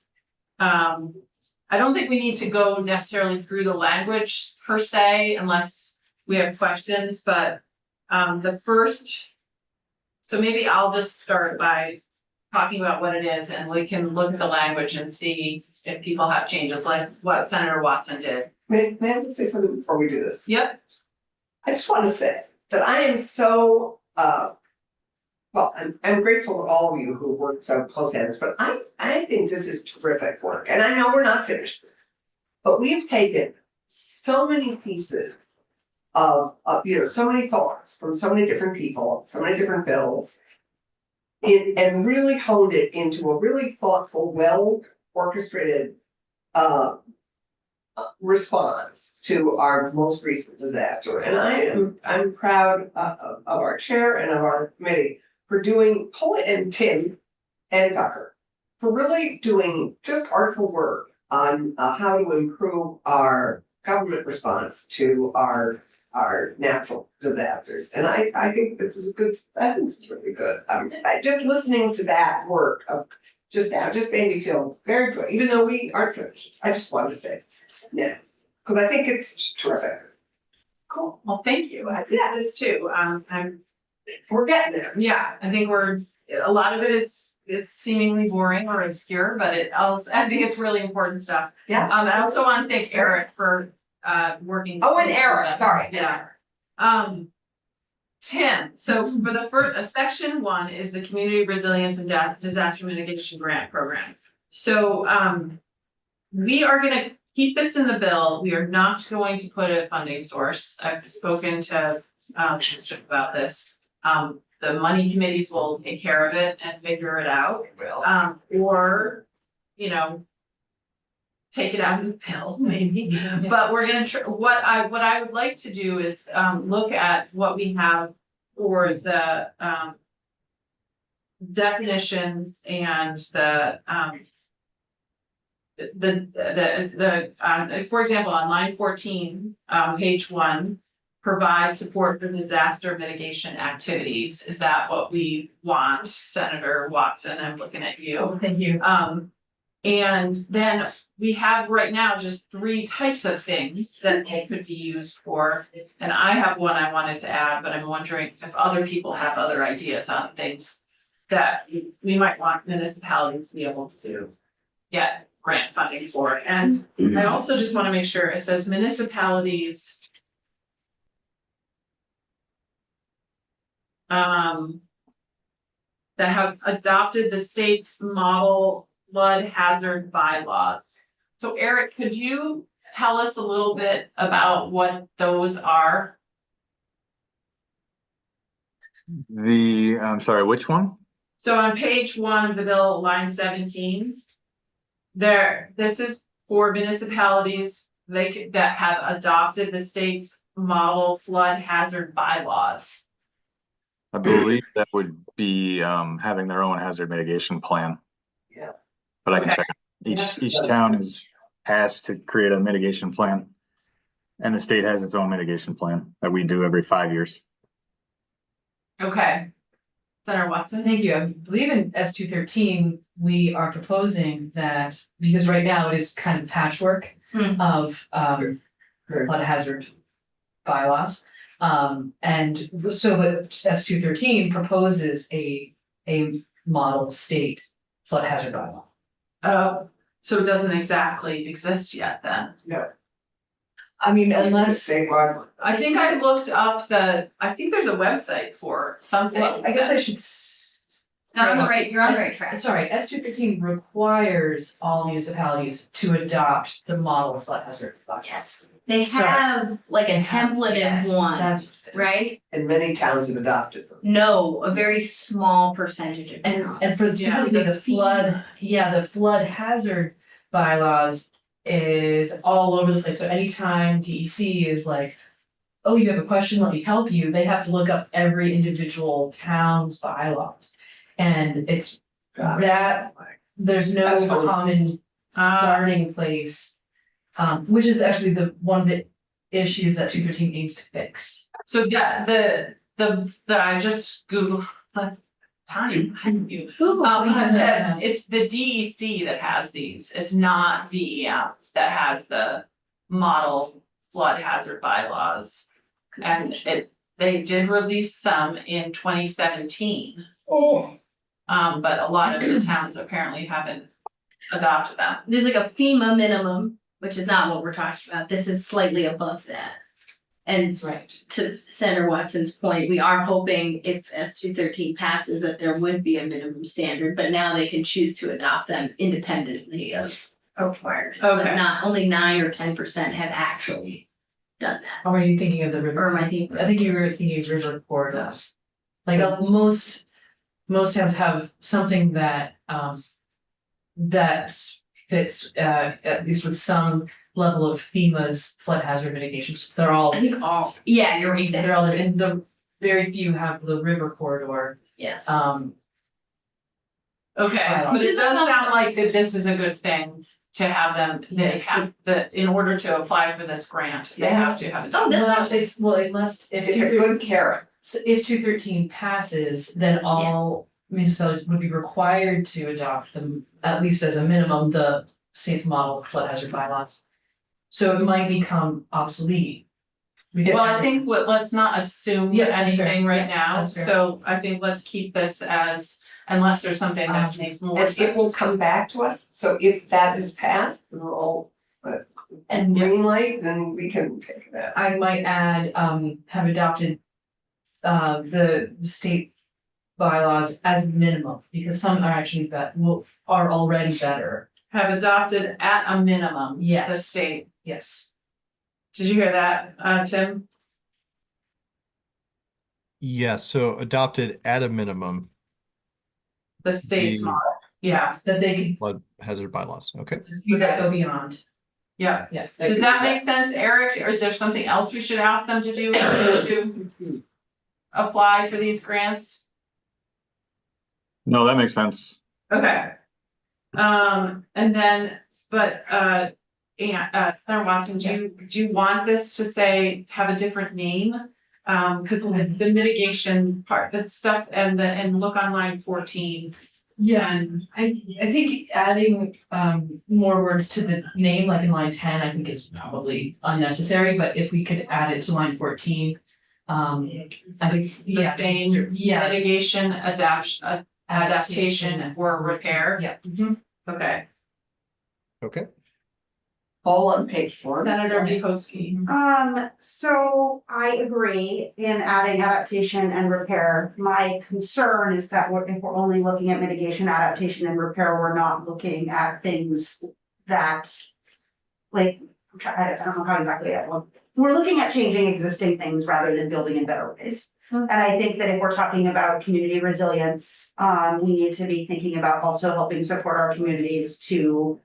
I don't think we need to go necessarily through the language per se unless we have questions, but, the first. So maybe I'll just start by talking about what it is and we can look at the language and see if people have changes like what Senator Watson did. May I say something before we do this? Yep. I just want to say that I am so, well, I'm grateful to all of you who worked so close at this, but I think this is terrific work, and I know we're not finished. But we've taken so many pieces of, so many thoughts from so many different people, so many different bills. And really honed it into a really thoughtful, well orchestrated, response to our most recent disaster. And I'm proud of our chair and of our committee for doing, and Tim and Tucker, for really doing just artful work on how to improve our government response to our natural disasters. And I think this is I think this is really good. Just listening to that work of just now just made me feel very good, even though we aren't finished. I just wanted to say, yeah, because I think it's terrific. Cool. Well, thank you. I think that is too. We're getting there. Yeah, I think a lot of it is, it's seemingly boring or obscure, but I think it's really important stuff. Yeah. I also want to thank Eric for, working. Oh, and Eric, sorry. Yeah. Tim, so for the first, section 1 is the Community Resilience and Disaster Mitigation Grant Program. So, we are gonna keep this in the bill. We are not going to put a funding source. I've spoken to, Bishop about this. The money committees will take care of it and figure it out. Or, you know, take it out of the bill, maybe. But we're gonna, what I would like to do is, look at what we have for the, definitions and for example, on line 14, page 1, provide support for disaster mitigation activities. Is that what we want, Senator Watson? I'm looking at you. Oh, thank you. And then we have right now just 3 types of things that they could be used for. And I have one I wanted to add, but I'm wondering if other people have other ideas on things that we might want municipalities to be able to get grant funding for. And I also just want to make sure it says municipalities that have adopted the state's model flood hazard bylaws. So Eric, could you tell us a little bit about what those are? I'm sorry, which one? So on page 1 of the bill, line 17, this is for municipalities that have adopted the state's model flood hazard bylaws. I believe that would be having their own hazard mitigation plan. Yeah. But I can Okay. check. Yes, Each that's- town is asked to create a mitigation plan. And the state has its own mitigation plan that we do every 5 years. Okay. Senator Watson? Thank you. I believe in S213, we are proposing that, because right now it is kind of patchwork of flood hazard bylaws. And so but S213 proposes a model state flood hazard bylaw. So it doesn't exactly exist yet then? I mean, unless, Statewide. I think I looked up I think there's a website for something. I guess I should. You're on the right track. Sorry, S213 requires all municipalities to adopt the model flood hazard bylaw. Yes, they Sorry. have like a template Yes, of one, That's right? And many towns have adopted them. No, a very small percentage of And towns. for specifically the the flood, the flood hazard bylaws is all over the place. So anytime DEC is like, oh, you have a question, let me help you, they have to look up every individual town's bylaws. And it's that, there's no That's what- common starting place. Which is actually one of the issues that 213 aims to fix. So the I just Googled, how do you? It's the DEC that has these. It's not VEM that has the model flood hazard bylaws. And they did release some in 2017. Oh. But a lot of the towns apparently haven't adopted them. There's like a FEMA minimum, which is not what we're talking about. This is slightly above that. And Right. to Senator Watson's point, we are hoping if S213 passes that there would be a minimum standard, but now they can choose to adopt them independently of a requirement. But Okay. not only 9 or 10% have actually done that. Or are you thinking of the river? Or am I thinking? I think you were thinking of river corridors. Like most towns have something that that fits at least with some level of FEMA's flood hazard mitigation. They're all. I think all, yeah, you're exactly, They're all, and the very few have the river corridor. yes. Okay, but it does sound like that this is a good thing to have them, they have in order to apply for this grant, they have to have it. Oh, that's Well, unless if It's a good carrot. So if 213 passes, then all municipalities would be required to adopt them, at least as a minimum, the state's model flood hazard bylaws. So it might become obsolete. Because Well, I think let's not assume Yeah, that's fair. anything right Yeah, now, that's fair. so I think let's keep this as, unless there's something that makes more And it will sense. come back to us, so if that is passed, we're all, And green light, then we can take that. I might add, have adopted the state bylaws as minimum, because some are actually are already better. Have adopted at a minimum. The Yes, state. yes. Did you hear that, Tim? Yeah, so adopted at a minimum The state's the model. Yeah, That they could, flood hazard bylaws. Okay. you could go beyond, yeah. yeah. Did that make sense, Eric? Or is there something else we should ask them to do to apply for these grants? No, that makes sense. Okay. And then, but, Senator Watson, do you want this to say, have a different name? Cause the mitigation part, that stuff and look on line 14. Yeah, and I think adding more words to the name, like in line 10, I think is probably unnecessary, but if we could add it to line 14. I think, yeah, Thing, yeah, mitigation, adaptation or repair. yeah. Okay, Okay. All on page 4. Senator Mikoski. So I agree in adding adaptation and repair. My concern is that if we're only looking at mitigation, adaptation and repair, we're not looking at things that, like, I don't know how exactly I want. We're looking at changing existing things rather than building in better ways. And I think that if we're talking about community resilience, we need to be thinking about also helping support our communities to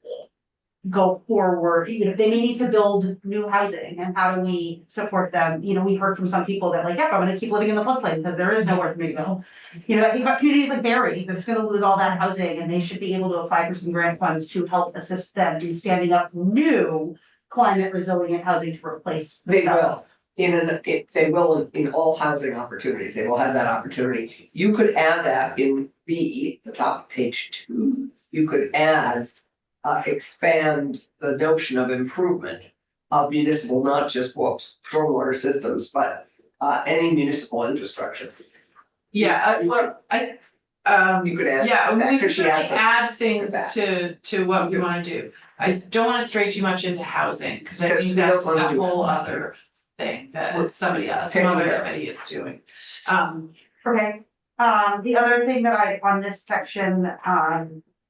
go forward, even if they may need to build new housing, and how do we support them? You know, we heard from some people that like, yep, I'm gonna keep living in the floodplain because there is nowhere for me to go. You know, I think about communities like Barry, that's gonna lose all that housing, and they should be able to apply for some grant funds to help assist them in standing up new climate resilient housing to replace. the They stuff. will, they will in all housing opportunities, they will have that opportunity. You could add that in B, the top of page 2, you could add, expand the notion of improvement of municipal, not just stormwater systems, but any municipal infrastructure. Yeah, well, You could add yeah, that, we can 'cause she certainly asked us add things that. to what we wanna do. I don't wanna stray too much into housing, cause I Because think we don't that's a wanna do whole that. other thing that We're somebody else, taking some other it up. committee is doing. Okay, the other thing that on this section,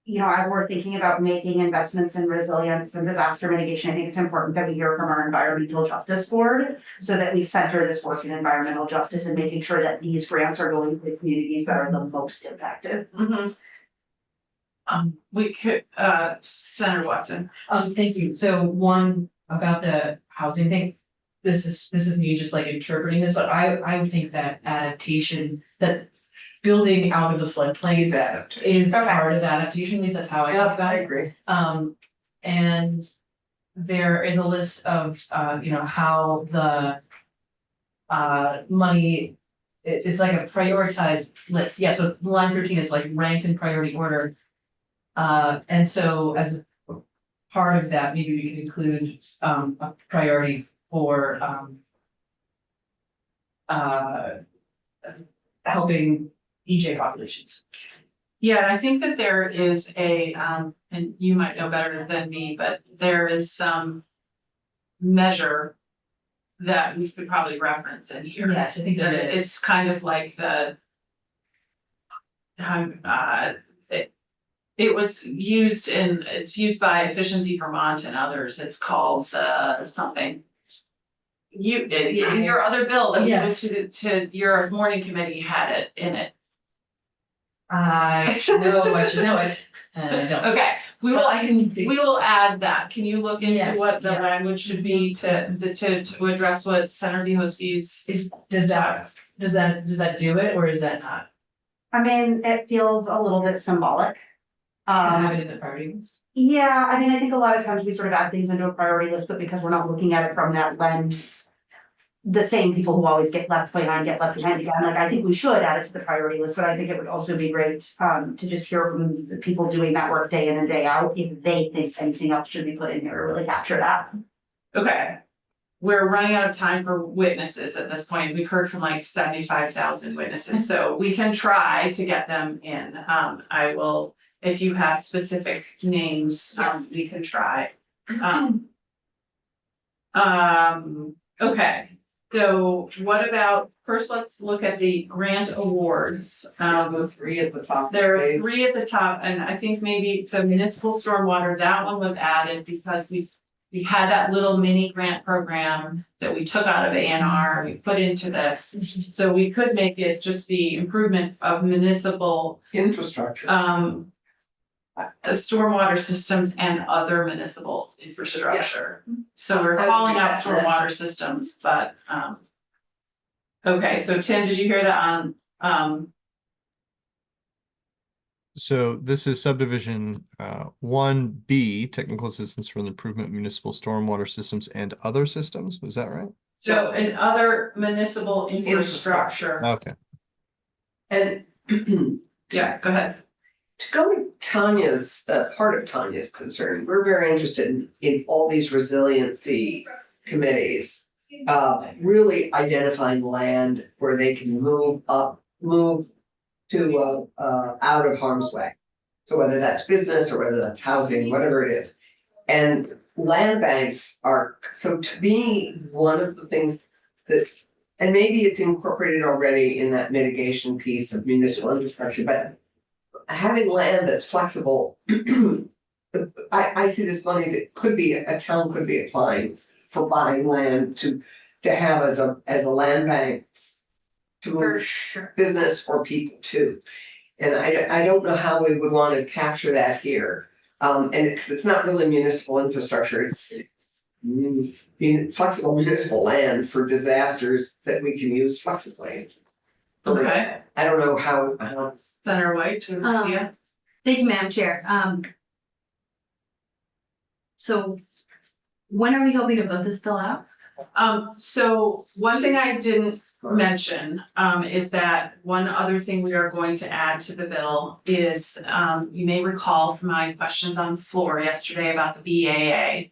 you know, as we're thinking about making investments in resilience and disaster mitigation, I think it's important that we hear from our environmental justice board. So that we center this work in environmental justice and making sure that these grants are going to the communities that are the most impacted. We could, Senator Watson. Thank you. So one about the housing thing. This is me just like interpreting this, but I would think that adaptation, that building out of the floodplain is part of adaptation, at least that's how I think about it. agree. And there is a list of, you know, how the money, it's like a prioritized list. Yeah, so line 13 is like ranked in priority order. And so as part of that, maybe we could include a priority for helping EJ populations. Yeah, I think that there is a, and you might know better than me, but there is some measure that we could probably reference in here. Yes, I think that That is. it's kind of like the it was used it's used by Efficiency Vermont and others. It's called something. Your other bill that we moved to your morning committee had it in it. I should know it, and I don't. Okay, we Well, will, I can. we will add that. Can you look into Yes, what the yeah. language should be to address what Senator Mihoski's Does that do it, or is that not? I mean, it feels a little bit symbolic. Have it in the priority list? Yeah, I mean, I think a lot of times we sort of add things into a priority list, but because we're not looking at it from that lens. The same people who always get left behind again, like, I think we should add it to the priority list, but I think it would also be great, to just hear from the people doing that work day in and day out, if they think anything else should be put in here to really capture that. Okay. We're running out of time for witnesses at this point. We've heard from like 75,000 witnesses, so we can try to get them in. I will, if you have specific names, we can try. Okay, so what about first let's look at the grant awards. The three at the top. There are page. 3 at the top, and I think maybe the municipal stormwater, that one was added because we had that little mini grant program that we took out of ANR, we put into this. So we could make it just the improvement of municipal, Infrastructure. stormwater systems and other municipal infrastructure. So we're calling out stormwater systems, but, okay, so Tim, did you hear that on, So this is subdivision 1B, technical assistance for the improvement of municipal stormwater systems and other systems. Was that right? so in other municipal infrastructure? Okay. And Yeah, go ahead. to go with Tanya's, part of Tanya's concern, we're very interested in all these resiliency committees. Really identifying land where they can move to, out of harm's way. So whether that's business or whether that's housing, whatever it is. And land banks are, so to me, one of the things that, and maybe it's incorporated already in that mitigation piece of municipal infrastructure, but having land that's flexible, I see this money that could be, a town could be applying for buying land to have as a land bank to For move sure. business or people too. And I don't know how we would want to capture that here. And it's not really municipal infrastructure, it's flexible municipal land for disasters that we can use flexibly. Okay, I don't know how. Senator White, yeah. Thank you, Madam Chair. So when are we hoping to vote this bill out? So one thing I didn't mention, is that one other thing we are going to add to the bill is, you may recall from my questions on the floor yesterday about the BAA.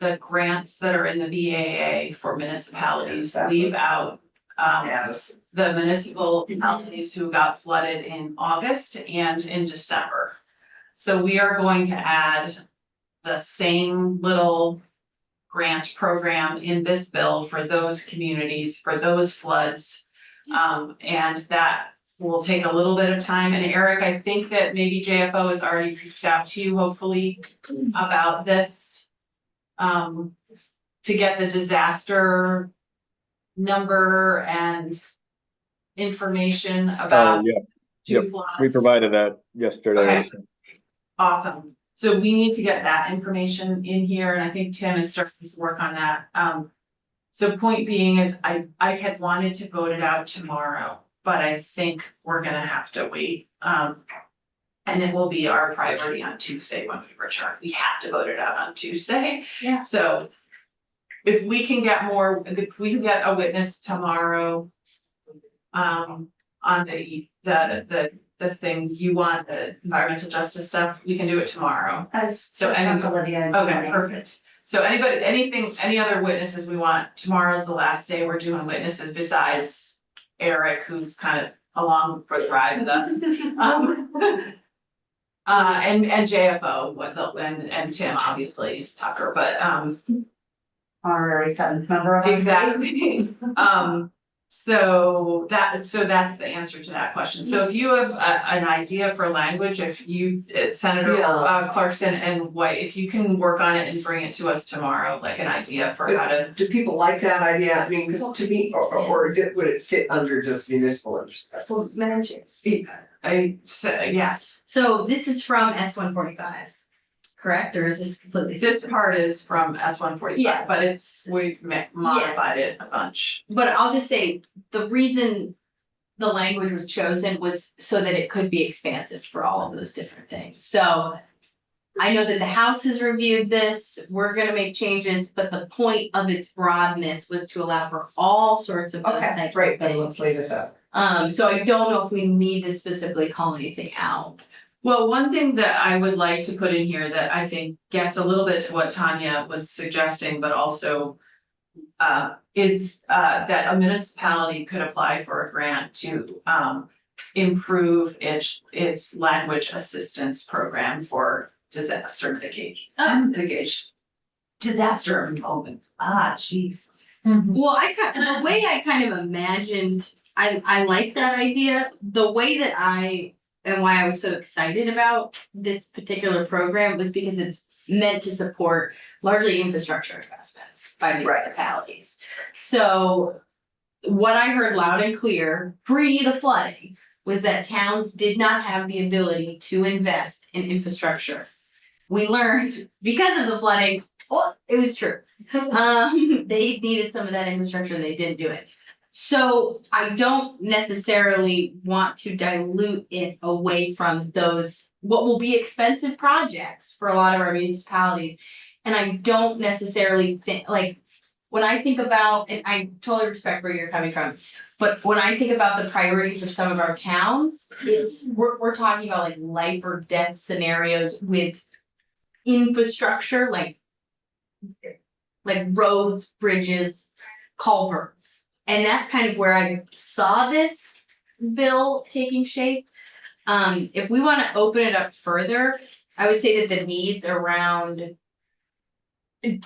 The grants that are in the BAA for municipalities leave out, Yes. the municipalities who got flooded in August and in December. So we are going to add the same little grant program in this bill for those communities, for those floods. And that will take a little bit of time. And Eric, I think that maybe JFO has already reached out to you, hopefully, about this. To get the disaster number and information about Yeah, two yep. floods. We provided that yesterday. Okay. Awesome. So we need to get that information in here, and I think Tim is starting to work on that. So point being is I had wanted to vote it out tomorrow, but I think we're gonna have to wait. And it will be our priority on Tuesday when we return. We have to vote it out on Tuesday. Yeah. So if we can get if we can get a witness tomorrow, on the thing you want, the environmental justice stuff, we can do it tomorrow. So Olivia. Okay, perfect. So any other witnesses we want, tomorrow's the last day we're doing witnesses besides Eric, who's kind of along for the ride with us. And JFO, and Tim, obviously, Tucker, but, Honorary 7th member of. exactly. So that's the answer to that question. So if you have an idea for language, if you, Senator Clarkson and White, if you can work on it and bring it to us tomorrow, like an idea for how to. Do people like that idea? I mean, because to me, or would it fit under just municipal infrastructure? Well, Madam Chair. I said, yes, So this is from S-145, correct? Or is this completely? this separate? part is from S-145, Yeah. but we've modified it a bunch. But I'll just say, the reason the language was chosen was so that it could be expansive for all of those different things. So I know that the House has reviewed this, we're gonna make changes, but the point of its broadness was to allow for all sorts of those Okay, types of great, then things. let's leave it that. So I don't know if we need to specifically call anything out. Well, one thing that I would like to put in here that I think gets a little bit to what Tanya was suggesting, but also is that a municipality could apply for a grant to improve its language assistance program for disaster mitigation. Disaster moments. Jeez. Well, the way I kind of imagined, I like that idea. The way that and why I was so excited about this particular program was because it's meant to support largely infrastructure investments by municipalities. So what I heard loud and clear, pre the flooding, was that towns did not have the ability to invest in infrastructure. We learned because of the flooding, well, it was true. They needed some of that infrastructure and they didn't do it. So I don't necessarily want to dilute it away from those, what will be expensive projects for a lot of our municipalities. And I don't necessarily think, like, when I think about, and I totally respect where you're coming from, but when I think about the priorities of some of our towns, we're talking about like life or death scenarios with infrastructure, like roads, bridges, culverts. And that's kind of where I saw this bill taking shape. If we want to open it up further, I would say that the needs around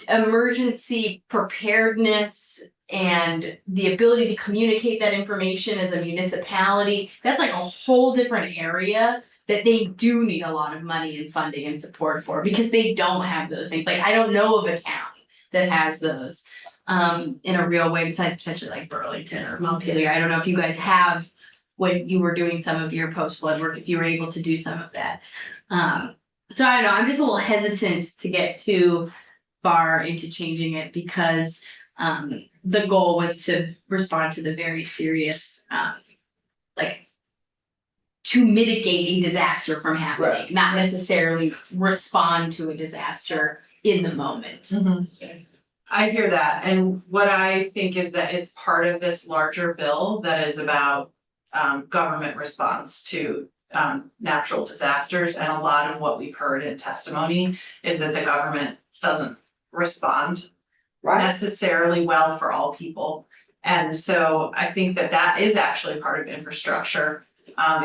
emergency preparedness and the ability to communicate that information as a municipality, that's like a whole different area that they do need a lot of money and funding and support for, because they don't have those things. Like, I don't know of a town that has those in a real way, besides potentially like Burlington or Montpelier. I don't know if you guys have, when you were doing some of your post-flood work, if you were able to do some of that. So I don't know, I'm just a little hesitant to get too far into changing it, because the goal was to respond to the very serious, to mitigate a disaster from happening, Right. not necessarily respond to a disaster in the moment. I hear that, and what I think is that it's part of this larger bill that is about government response to natural disasters, and a lot of what we've heard in testimony is that the government doesn't respond Right, necessarily well for all people. And so I think that that is actually part of infrastructure,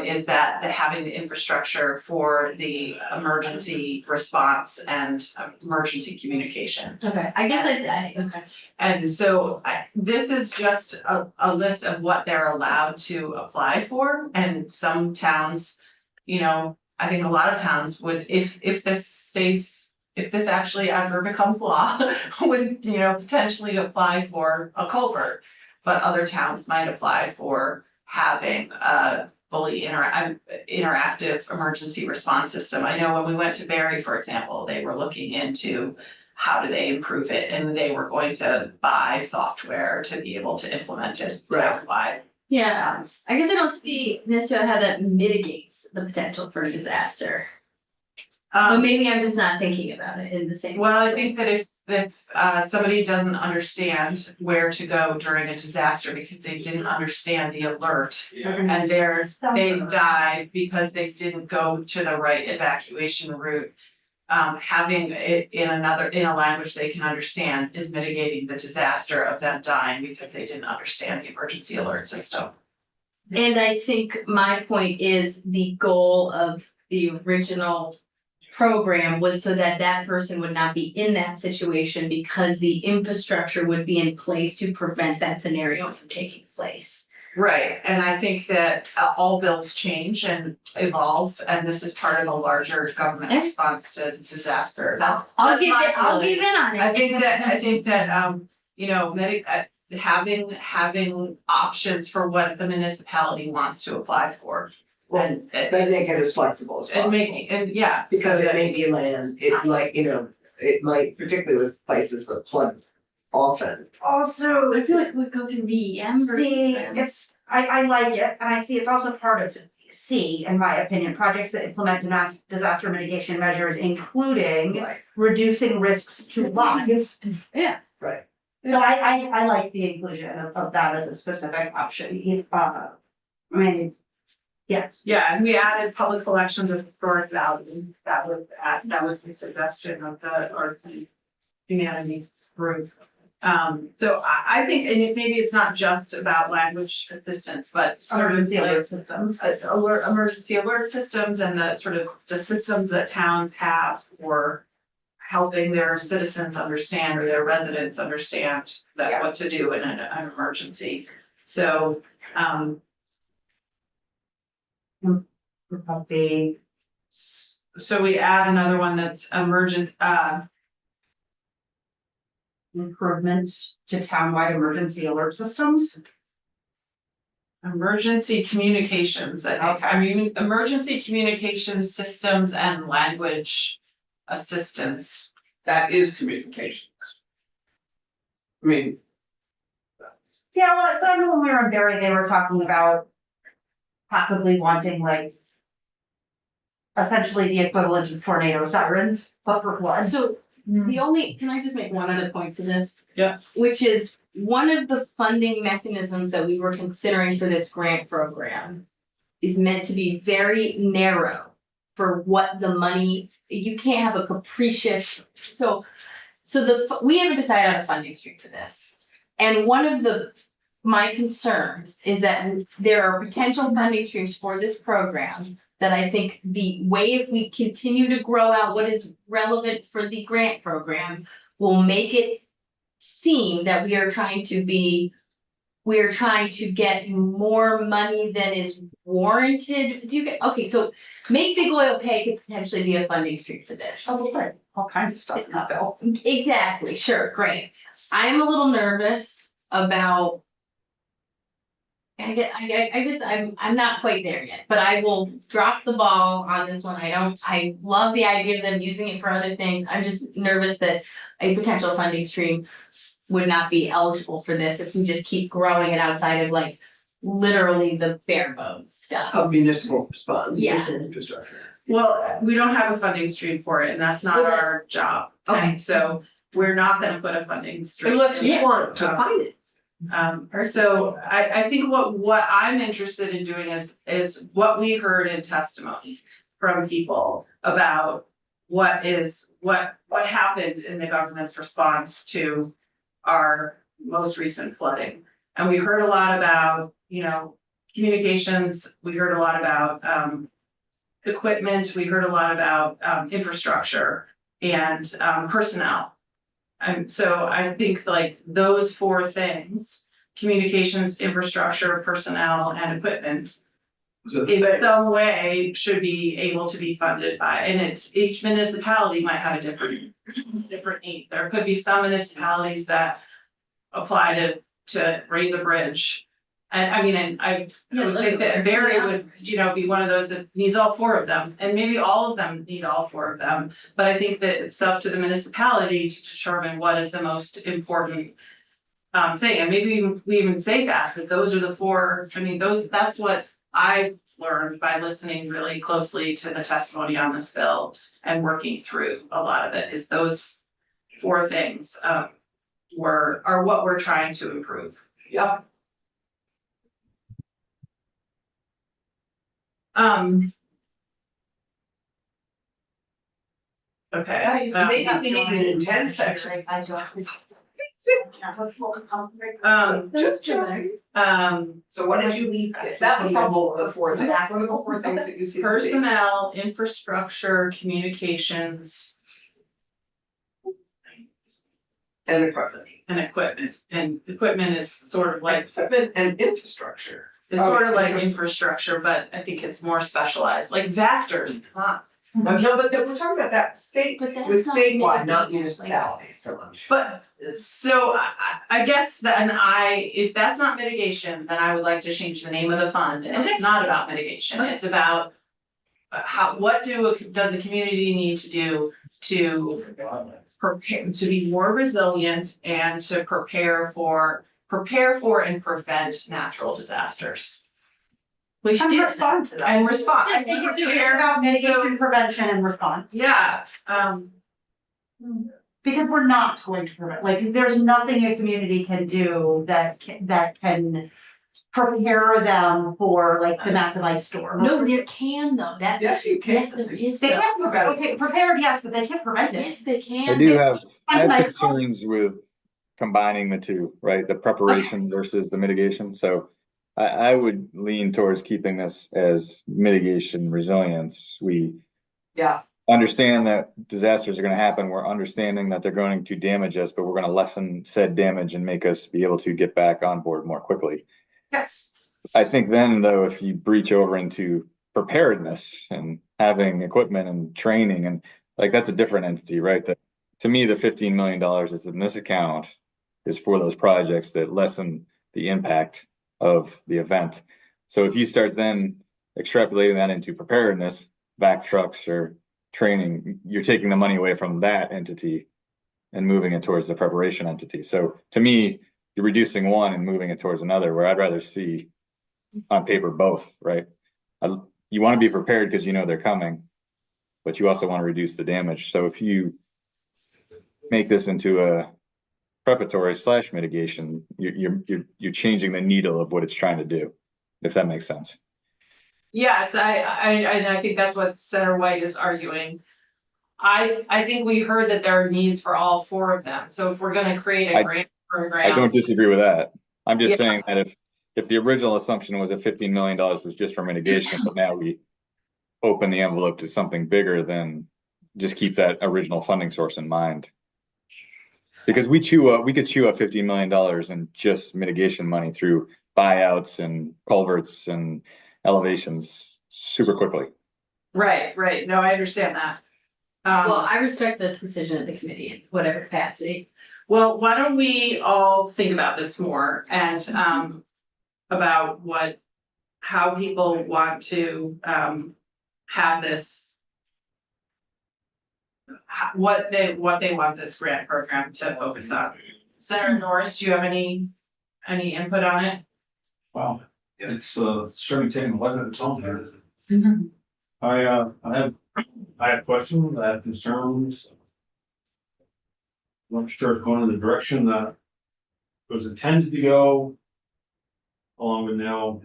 is that having the infrastructure for the emergency response and emergency communication. Okay, I guess okay. And so this is just a list of what they're allowed to apply for, and some towns, you know, I think a lot of towns would, if this actually ever becomes law, would, you know, potentially apply for a culvert. But other towns might apply for having a fully interactive emergency response system. I know when we went to Barry, for example, they were looking into how do they improve it, and they were going to buy software to be able to implement it town-wide. Yeah, I guess I don't see necessarily how that mitigates the potential for a disaster. But maybe I'm just not thinking about it in the same way. Well, I think that if somebody doesn't understand where to go during a disaster because they didn't understand the alert, and they died because they didn't go to the right evacuation route, having it in a language they can understand is mitigating the disaster of them dying because they didn't understand the emergency alert system. And I think my point is the goal of the original program was so that that person would not be in that situation, because the infrastructure would be in place to prevent that scenario from taking place. Right, and I think that all bills change and evolve, and this is part of a larger government response to disaster. I'll give in on it. I think that you know, having options for what the municipality wants to apply for. And but make it as flexible as possible. So Because it that- may be land, it might, you know, it might, particularly with places that flood often. Also, I feel like we go through VEM versus see, them. I like it, and I see it's also part of C, in my opinion, projects that implement disaster mitigation measures, including Right. reducing risks to lives. Yeah. Right. So I like the inclusion of that as a specific option, I mean, yes. Yeah, and we added public collections of historic value. That was the suggestion of the humanities group. So I think, and maybe it's not just about language assistance, but sort of Emergency like alert systems. emergency alert systems, and the sort of the systems that towns have for helping their citizens understand or their residents understand that what to do in an emergency. So, Probably so we add another one that's emergent, improvements to townwide emergency alert systems. emergency communications, I think. I mean, emergency communication systems and language assistance. That is communications. I mean, Yeah, well, so I know when we were in Barry, they were talking about possibly wanting like essentially the equivalent of tornado sirens, but for floods. So the only, can I just make one other point to this? Yeah. Which is one of the funding mechanisms that we were considering for this grant program is meant to be very narrow for what the money, you can't have a capricious, we haven't decided on a funding stream for this. And one of my concerns is that there are potential funding streams for this program that I think the way if we continue to grow out what is relevant for the grant program will make it seem that we are trying to get more money than is warranted. Do you get, okay, so make big oil pay could potentially be a funding stream for this. Oh, good. All kinds of stuff in that bill. Exactly, sure, great. I am a little nervous about. I'm not quite there yet, but I will drop the ball on this one. I love the idea of them using it for other things. I'm just nervous that a potential funding stream would not be eligible for this if we just keep growing it outside of like literally the bare bones stuff. of municipal response. Yeah. municipal infrastructure. Well, we don't have a funding stream for it, and that's not our job. Okay. So we're not gonna put a funding stream. Unless you Yeah. want to find it. So I think what I'm interested in doing is what we heard in testimony from people about what happened in the government's response to our most recent flooding. And we heard a lot about, communications, we heard a lot about equipment, we heard a lot about infrastructure and personnel. And so I think like those four things, communications, infrastructure, personnel, and equipment, in some way should be able to be funded by, and each municipality might have a different need. There could be some municipalities that apply to raise a bridge. And I would think that Barry would, be one of those that needs all four of them, and maybe all of them need all four of them. But I think that it's up to the municipality to determine what is the most important thing, and maybe we even say that those are the four, that's what I learned by listening really closely to the testimony on this bill and working through a lot of it, is those four things are what we're trying to improve. Yep. Okay. Maybe we need an intent section. I don't. Just joking. So what did you leave? That was helpful, the four things. What are the four things that you see? Personnel, infrastructure, communications, And equipment. and equipment is sort of like, Equipment and infrastructure. it's sort of like infrastructure, but I think it's more specialized, like Vectors, huh? No, but we're talking about that But that's with not statewide, not mitigation. municipalities so much. But, so I guess if that's not mitigation, then I would like to change the name of the fund, and it's not about mitigation, it's about does a community need to do to prepare, to be more resilient and to prepare for and prevent natural disasters. We should And do that. respond to that. And respond. I think it's about mitigation, prevention, and response. Yeah, Because we're not going to prevent, like, there's nothing a community can do that can prepare them for like the massive ice storm. No, there can though, Yes, you can. yes, there is. They though. can't prevent, okay, prepared, yes, but they can't prevent it. Yes, they can. I do have Nice. concerns with combining the two, right? The preparation versus the mitigation. So I would lean towards keeping this as mitigation resilience. We Yeah. understand that disasters are gonna happen. We're understanding that they're going to damage us, but we're gonna lessen said damage and make us be able to get back on board more quickly. Yes. I think then, though, if you breach over into preparedness and having equipment and training and like that's a different entity, right? That to me, the $15 million that's in this account is for those projects that lessen the impact of the event. So if you start then extrapolating that into preparedness, vac trucks or training, you're taking the money away from that entity and moving it towards the preparation entity. So to me, you're reducing one and moving it towards another, where I'd rather see on paper both, right? You want to be prepared because you know they're coming, but you also want to reduce the damage. So if you make this into a preparatory / mitigation, you're changing the needle of what it's trying to do, if that makes sense. Yes, I think that's what Senator White is arguing. I think we heard that there are needs for all four of them, so if we're gonna create a grant program. I don't disagree with that. I'm just Yeah. saying that if the original assumption was that $15 million was just for mitigation, but now we open the envelope to something bigger, then just keep that original funding source in mind. Because we could chew up $15 million in just mitigation money through buyouts and culverts and elevations super quickly. Right, no, I understand that. Well, I respect the decision of the committee in whatever capacity. Well, why don't we all think about this more and about how people want to have this. What they want this grant program to focus on. Senator Norris, do you have any input on it? Wow, it's certainly taking a life of its own here. I have questions, I have concerns. I'm not sure it's going in the direction that it was intended to go. Along with now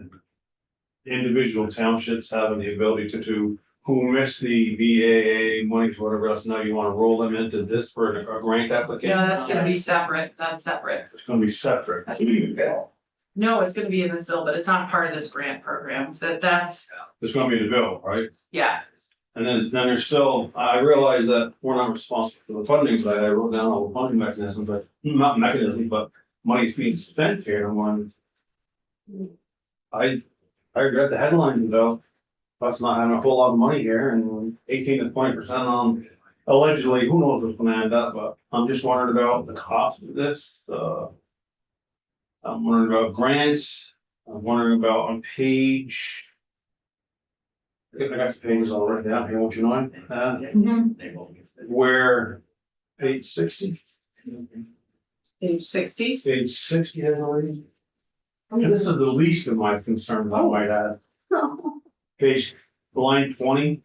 individual townships having the ability to who missed the VAA money to whatever else, now you want to roll them into this for a grant application? No, that's gonna be separate, that's separate. It's gonna be separate. That's the bill. No, it's gonna be in this bill, but it's not part of this grant program, that's, It's gonna be the bill, right? yeah. And then there's still, I realize that we're not responsible for the funding side. I wrote down all the funding mechanisms, but not mechanisms, but money's being spent here. And when I read the headlines about us not having a whole lot of money here and 18 to 20% on allegedly, who knows what's gonna end up, but I'm just wondering about the cost of this. I'm wondering about grants. I'm wondering about on page. I got the pages all written down here, won't you know? Where page 60? Page 60. Page 60 has already. This is the least of my concerns I might add. Page line 20.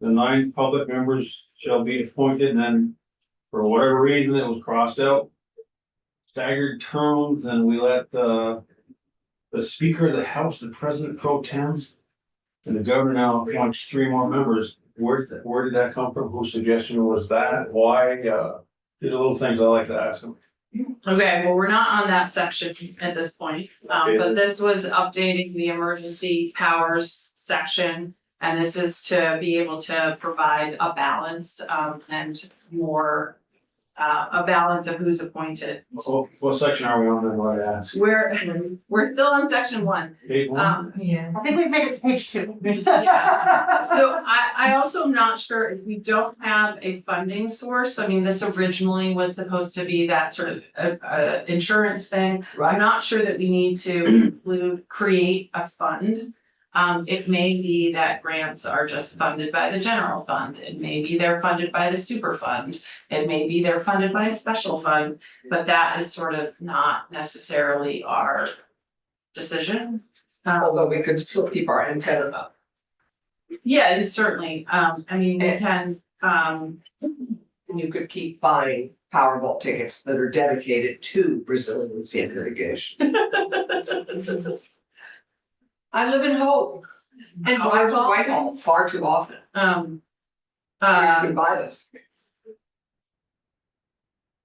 The 9 public members shall be appointed, and then for whatever reason it was crossed out. Staggered terms, and we let the Speaker of the House, the President pro tem, and the governor now appoints 3 more members. Where did that come from? Whose suggestion was that? Why? These are little things I like to ask them. Okay, well, we're not on that section at this point, but this was updating the emergency powers section. And this is to be able to provide a balance, and more, a balance of who's appointed. What section are we on then, what I ask? We're still on section 1. Page 1? Yeah. I think we've made it to page 2. So I also am not sure if we don't have a funding source. I mean, this originally was supposed to be that sort of insurance thing. I'm Right, not sure that we need to create a fund. It may be that grants are just funded by the general fund. It may be they're funded by the super fund. It may be they're funded by a special fund, but that is sort of not necessarily our decision. although we could still keep our antenna up. Yeah, it is certainly, I mean, we can, And you could keep buying Powerball tickets that are dedicated to resiliency and mitigation. I live in hope and drive to Whitehall far too often. You can buy this.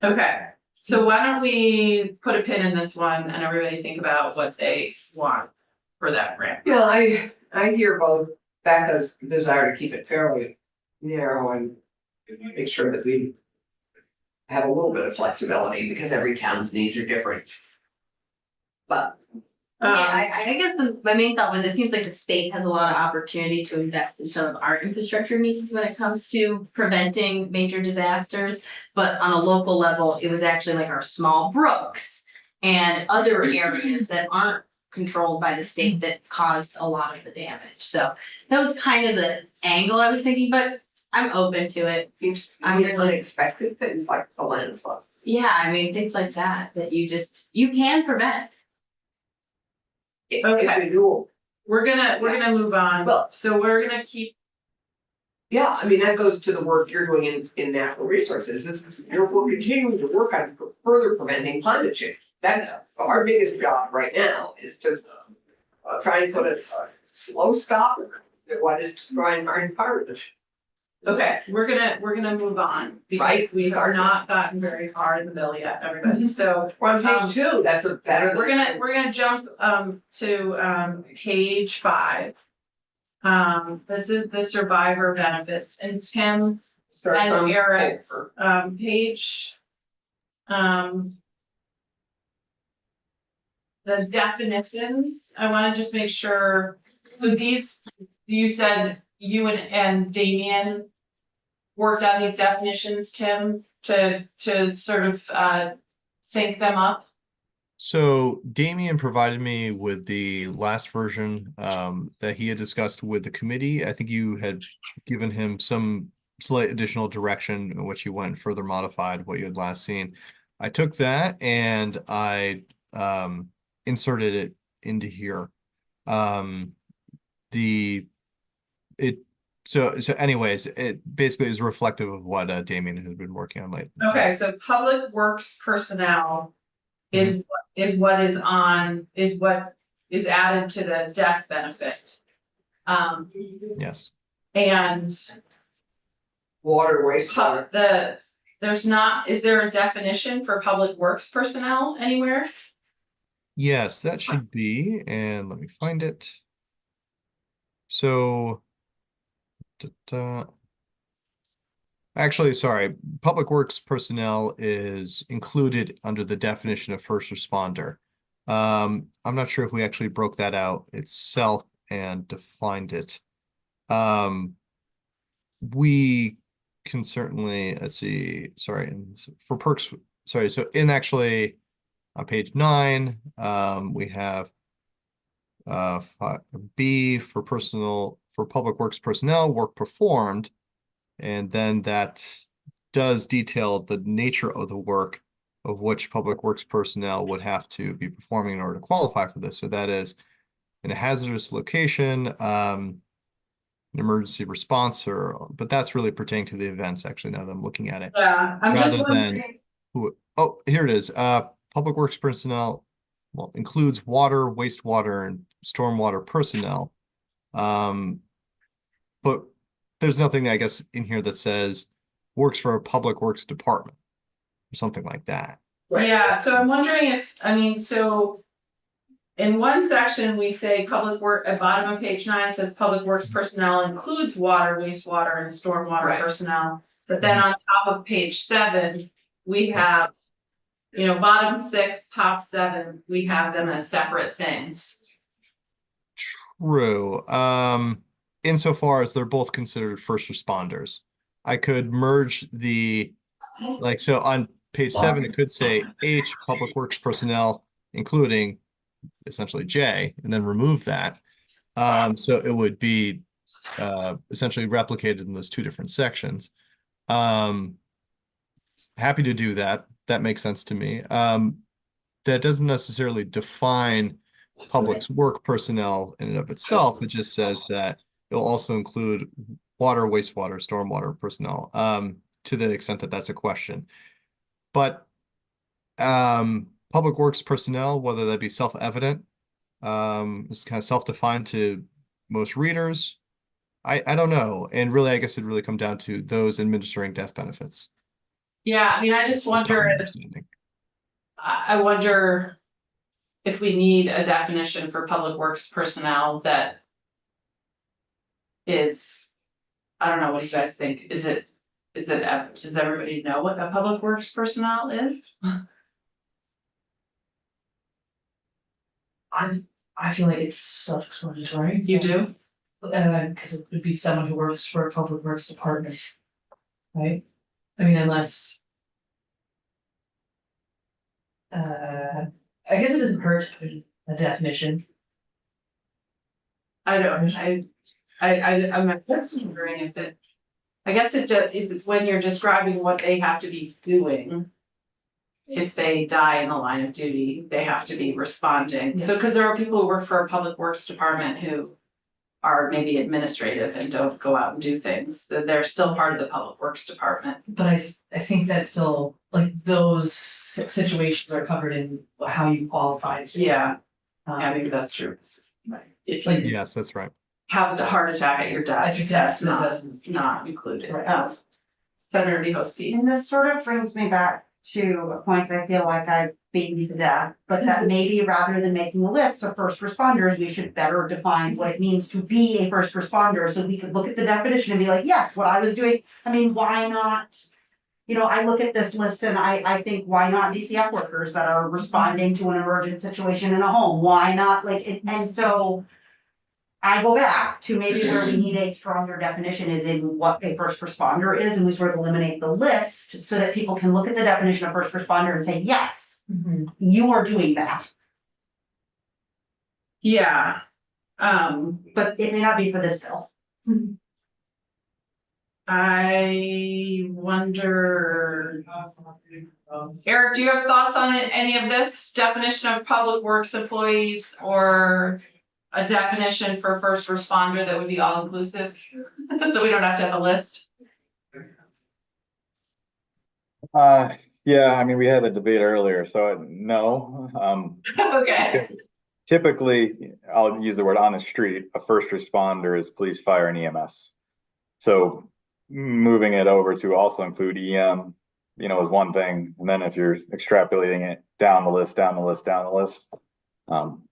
Okay, so why don't we put a pin in this one and everybody think about what they want for that grant? Yeah, I hear both Becca's desire to keep it fairly narrow and make sure that we have a little bit of flexibility because every town's needs are different. But Yeah, I guess my main thought was it seems like the state has a lot of opportunity to invest in some of our infrastructure needs when it comes to preventing major disasters. But on a local level, it was actually like our small brooks and other areas that aren't controlled by the state that caused a lot of the damage. So that was kind of the angle I was thinking, but I'm open to it. I mean, unexpected things like the landslides. Yeah, I mean, things like that you can prevent. If Okay. we do, we're gonna move on. Well- So we're gonna keep, yeah, I mean, that goes to the work you're doing in natural resources. We're continuing to work on further preventing climate change. That's our biggest job right now is to try and put a slow stop to what is destroying our environment. okay, we're gonna move on because Right. we are not gotten very far in the bill yet, everybody. So We're on page 2, that's a better than. we're gonna jump to page 5. This is the survivor benefits, and Tim, Starts and on Eric. paper. page the definitions, I wanna just make sure, so these, you said you and Damien worked on these definitions, Tim, to sort of sync them up? So Damien provided me with the last version that he had discussed with the committee. I think you had given him some slight additional direction in which he went further modified what you had last seen. I took that and I inserted it into here. So anyways, it basically is reflective of what Damien had been working on lately. Okay, so public works personnel is what is added to the death benefit. Yes. And Water, wastewater. is there a definition for public works personnel anywhere? Yes, that should be, and let me find it. So, actually, sorry, public works personnel is included under the definition of first responder. I'm not sure if we actually broke that out itself and defined it. We can certainly, let's see, sorry, and for perks, sorry, so actually on page 9, we have B for public works personnel, work performed, and then that does detail the nature of the work of which public works personnel would have to be performing in order to qualify for this. So that is in a hazardous location, an emergency response, but that's really pertaining to the events, actually, now that I'm looking at it. Yeah, I'm just Rather than wondering. Oh, here it is. Public works personnel, well, includes water, wastewater, and stormwater personnel. But there's nothing, I guess, in here that says works for a public works department or something like that. Yeah, so I'm wondering if, so in one section, we say public work, at bottom of page 9, it says public works personnel includes water, wastewater, and stormwater Right. personnel. But then on top of page 7, we have, bottom 6, top 7, we have them as separate things. True. Insofar as they're both considered first responders. I could merge so on page 7, it could say H, public works personnel, including essentially J, and then remove that. So it would be essentially replicated in those two different sections. Happy to do that. That makes sense to me. That doesn't necessarily define public work personnel in and of itself. It just says that it'll also include water, wastewater, stormwater personnel, to the extent that that's a question. But public works personnel, whether that be self-evident, is kind of self-defined to most readers. I don't know. And really, I guess it'd really come down to those administering death benefits. Yeah, I just wonder I wonder if we need a definition for public works personnel that is I don't know, what do you guys think? Is it, does everybody know what a public works personnel is? I feel like it's self-explanatory. You do? Because it would be someone who works for a public works department. Right? I mean, unless. I guess it doesn't hurt to put a definition. I don't, I'm just wondering if it. I guess it just, if it's when you're describing what they have to be doing. If they die in the line of duty, they have to be responding. So, cause there are people who work for a public works department who. Are maybe administrative and don't go out and do things, they're still part of the public works department. But I think that still, like, those situations are covered in how you qualify. Yeah, Um, maybe that's true. If Like- you Yes, that's right. have the heart attack at your desk, That's that's that not, doesn't. not included. Right. Senator Mihoski. And this sort of brings me back to a point I feel like I've beaten to death, but that maybe rather than making a list of first responders, we should better define what it means to be a first responder, so we could look at the definition and be like, yes, what I was doing, I mean, why not? You know, I look at this list and I think, why not DCF workers that are responding to an emergent situation in a home? Why not, like, and so I go back to maybe where we need a stronger definition is in what a first responder is, and we sort of eliminate the list so that people can look at the definition of first responder and say, yes, you are doing that, Yeah. but it may not be for this bill. I wonder. Eric, do you have thoughts on it, any of this definition of public works employees or a definition for first responder that would be all inclusive? So we don't have to have a list. Yeah, I mean, we had a debate earlier, so no, Okay, because typically, I'll use the word on the street, a first responder is police, fire, and EMS. So moving it over to also include EM, you know, is one thing, and then if you're extrapolating it down the list,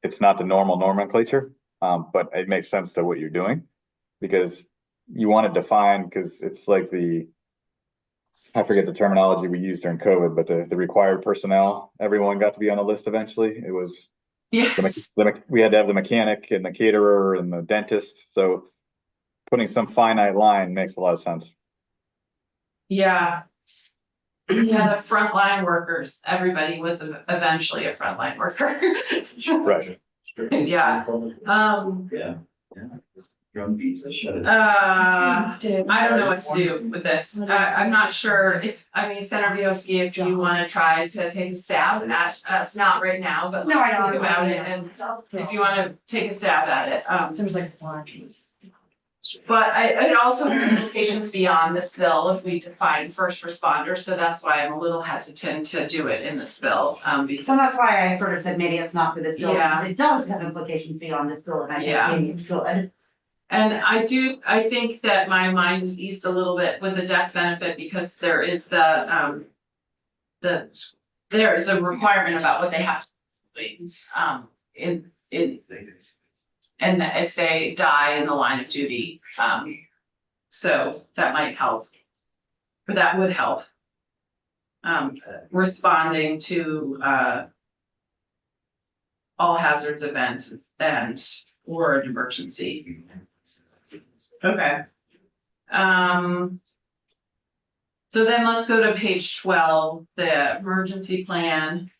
it's not the normal nomenclature, but it makes sense to what you're doing. Because you want to define, because it's like I forget the terminology we used during COVID, but the required personnel, everyone got to be on the list eventually. It was, yes, we had to have the mechanic and the caterer and the dentist, so putting some finite line makes a lot of sense. yeah. Yeah, the frontline workers, everybody was eventually a frontline worker. Right. Yeah, Drum beats, I shut it. I don't know what to do with this. I'm not sure if, I mean, Senator Bielski, if you wanna try to take a stab at, not right now, but No, I don't. think about it, and if you wanna take a stab at it, Seems like one. but it also has implications beyond this bill if we define first responder, so that's why I'm a little hesitant to do it in this bill, So because. that's why I sort of said maybe it's not for this bill, Yeah. because it does have implications beyond this bill, and I Yeah. think maybe it's good. And I think that my mind is eased a little bit with the death benefit because there is there is a requirement about what they have to do. And if they die in the line of duty, so that might help. Or that would help. Responding to all hazards event or an emergency. Okay. So then let's go to page 12, the emergency plan.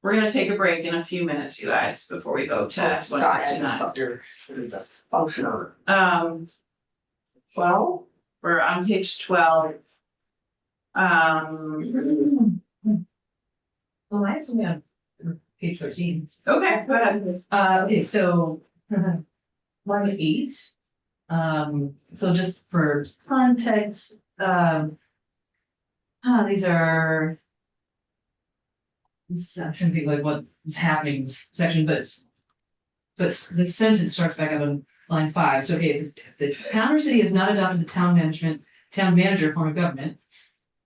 We're gonna take a break in a few minutes, you guys, before we go to S one Sorry, I tonight. just thought you're the function of it. 12, we're on page 12. Well, I actually on page 13. Okay, go ahead. Okay, so line 8. So just for context, these are. I'm trying to think like what is happening in this section, but the sentence starts back up on line 5. So okay, the town or city has not adopted the town manager form of government,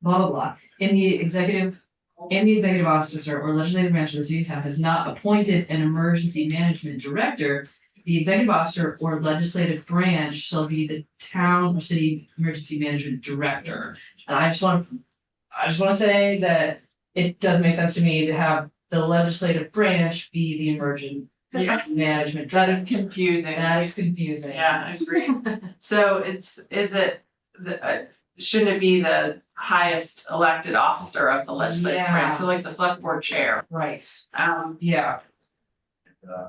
blah blah blah. And the executive officer or legislative branch of the city town has not appointed an emergency management director the executive officer or legislative branch shall be the town or city emergency management director. And I just want to say that it doesn't make sense to me to have the legislative branch be the emergency management. That is director. confusing. That is confusing. Yeah, I agree. So is it, shouldn't it be the highest elected officer of the legislative branch, so like the select board chair? Right, Yeah, Uh,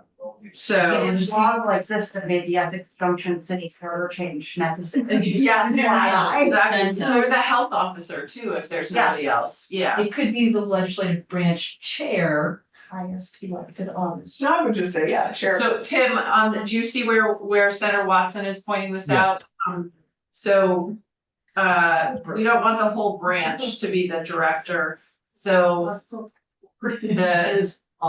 so. There's laws like this that made the ethics function city charter change necessary. Yeah, Why? exactly. So there's a health officer too, if there's nobody Yes. else, yeah. it could be the legislative branch chair. Highest elected office. No, I would just say, yeah, chair. So Tim, do you see where Senator Watson is pointing this out? Yes. So, we don't want the whole branch to be the director, so the.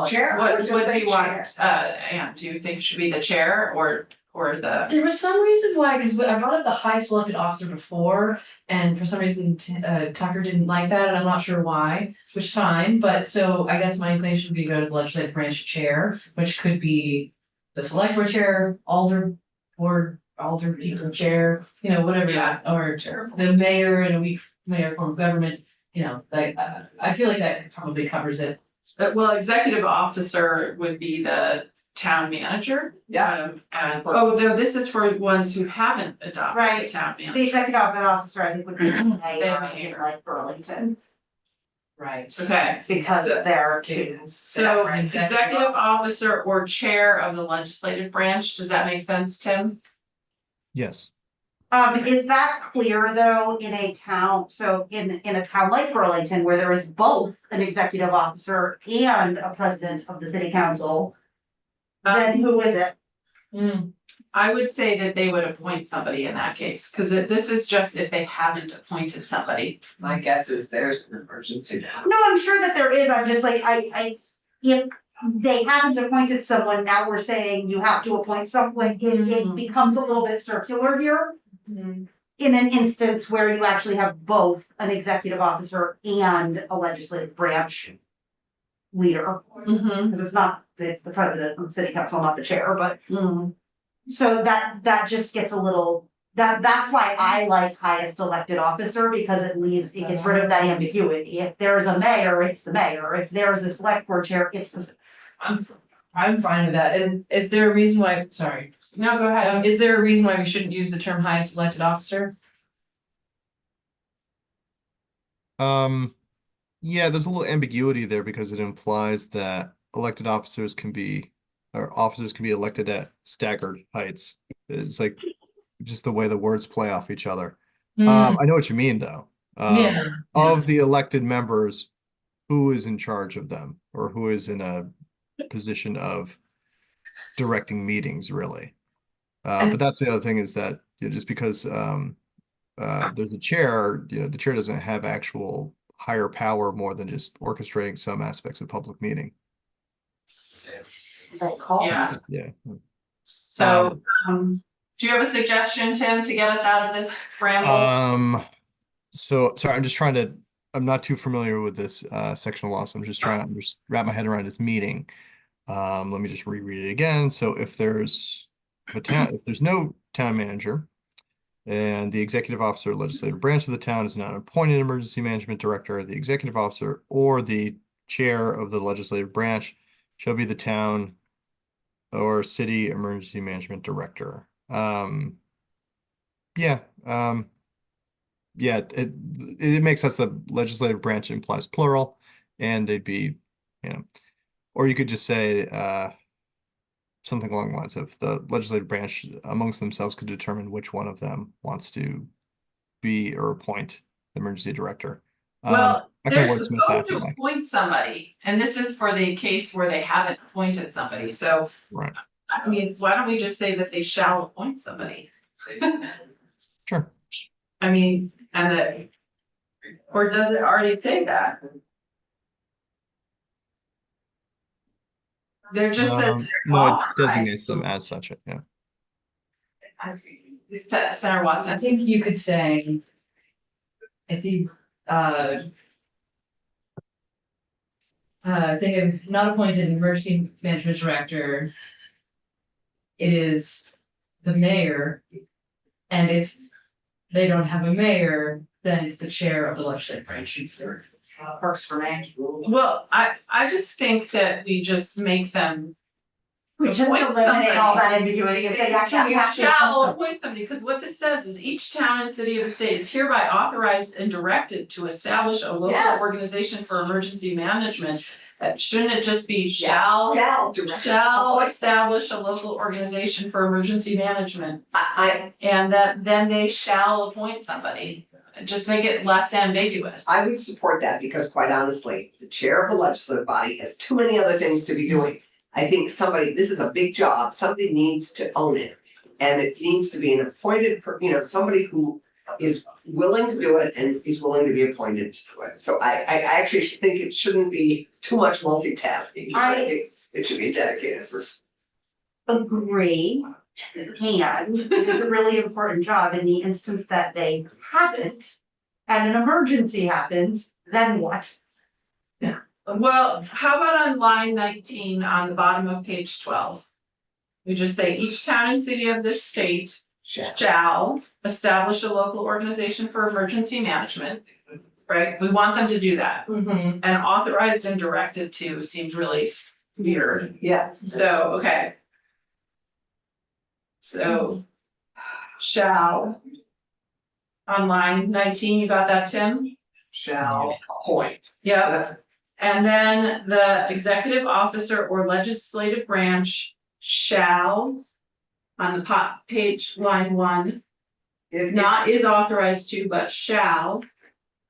Chair, I What would just do say you want, Anne, do you think should be the chair or the? There was some reason why, because I brought up the highest elected officer before, and for some reason Tucker didn't like that, and I'm not sure why, which is fine, but so I guess my inclination would be to go to the legislative branch chair, which could be the select board chair, alder people chair, you know, whatever, Yeah. or the mayor in a weak mayor form of government, you know, like, I feel like that probably covers it. Well, executive officer would be the town manager. Yeah. No, this is for ones who haven't adopted the Right. town The manager. executive officer, I think, would be the mayor mayor. in like Burlington, Right. Okay, because So- they're two. so Right. executive officer or chair of the legislative branch, does that make sense, Tim? Yes. Is that clear though in a town, so in a town like Burlington, where there is both an executive officer and a president of the city council? Then who is it? Hmm. I would say that they would appoint somebody in that case, because this is just if they haven't appointed somebody. My guess is there's an emergency. No, I'm sure that there is, I'm just like, if they haven't appointed someone, now we're saying you have to appoint someone, it Mhm. becomes a little bit circular here. In an instance where you actually have both an executive officer and a legislative branch leader, Mm-hmm. because it's the president of the city council, not the chair, but so that just gets a little, that's why I like highest elected officer, because it gets rid of that ambiguity. If there's a mayor, it's the mayor. If there's a select board chair, it's the. I'm fine with that, and is there a reason why, sorry, No, go ahead. is there a reason why we shouldn't use the term highest elected officer? Yeah, there's a little ambiguity there because it implies that elected officers can be, or officers can be elected at staggered heights. It's like just the way the words play off each other. I know what you mean though. Yeah. Of the elected members, who is in charge of them or who is in a position of directing meetings really? But that's the other thing is that just because there's a chair, the chair doesn't have actual higher power more than just orchestrating some aspects of public meeting. Yeah. Yeah. So, do you have a suggestion, Tim, to get us out of this ramble? So sorry, I'm not too familiar with this section of law, so I'm just trying to just wrap my head around its meaning. Let me just reread it again. So if there's no town manager and the executive officer or legislative branch of the town is not an appointed emergency management director, the executive officer or the chair of the legislative branch shall be the town or city emergency management director. Yeah, it makes sense that legislative branch implies plural and they'd be, or you could just say something along the lines of the legislative branch amongst themselves could determine which one of them wants to be or appoint the emergency director. Well, I can they're wordsmith that supposed if you to like. appoint somebody, and this is for the case where they haven't appointed somebody, so. Right. I mean, why don't we just say that they shall appoint somebody? Sure. I mean, or does it already say that? They're just said. No, it designates them as such, yeah. Senator Watson. I think you could say, if you, think of not appointed emergency management director. it is the mayor. And if they don't have a mayor, then it's the chair of the legislative branch. Works for me. Well, I just think that we just make them. We just appoint eliminate all somebody. that ambiguity if they actually have to. Shall appoint somebody, because what this says is each town and city of the state is hereby authorized and directed to establish a local Yes. organization for emergency management. Shouldn't it just be shall Shall. establish a local organization for emergency management? I And that then they shall appoint somebody, just make it less ambiguous. would support that because quite honestly, the chair of the legislative body has too many other things to be doing. I think this is a big job, somebody needs to own it. And it needs to be an appointed, somebody who is willing to do it and is willing to be appointed to do it. So I actually think it shouldn't be too much multitasking. I think it should be a dedicated person. Agree, and it's a really important job in the instance that they haven't. And an emergency happens, then what? Well, how about on line 19 on the bottom of page 12? We just say each town and city of this state shall establish a local organization for emergency management. Right, we want them to do that, Mm-hmm. and authorized and directed to seems really weird, Yeah. so, okay. So, shall. On line 19, you got that, Tim? Shall appoint. Yep. And then the executive officer or legislative branch shall, on the page line 1, not is authorized to, but shall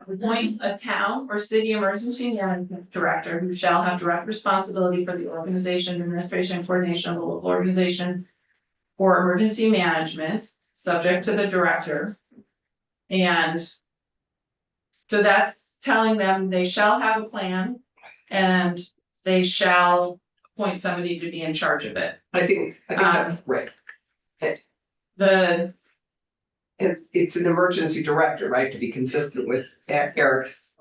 appoint a town or city emergency management director who shall have direct responsibility for the organization, administration, and coordination of the local organization for emergency management, subject to the director. And so that's telling them they shall have a plan and they shall appoint somebody to be in charge of it. I think that's great. The, It's an emergency director, right, to be consistent with Eric's.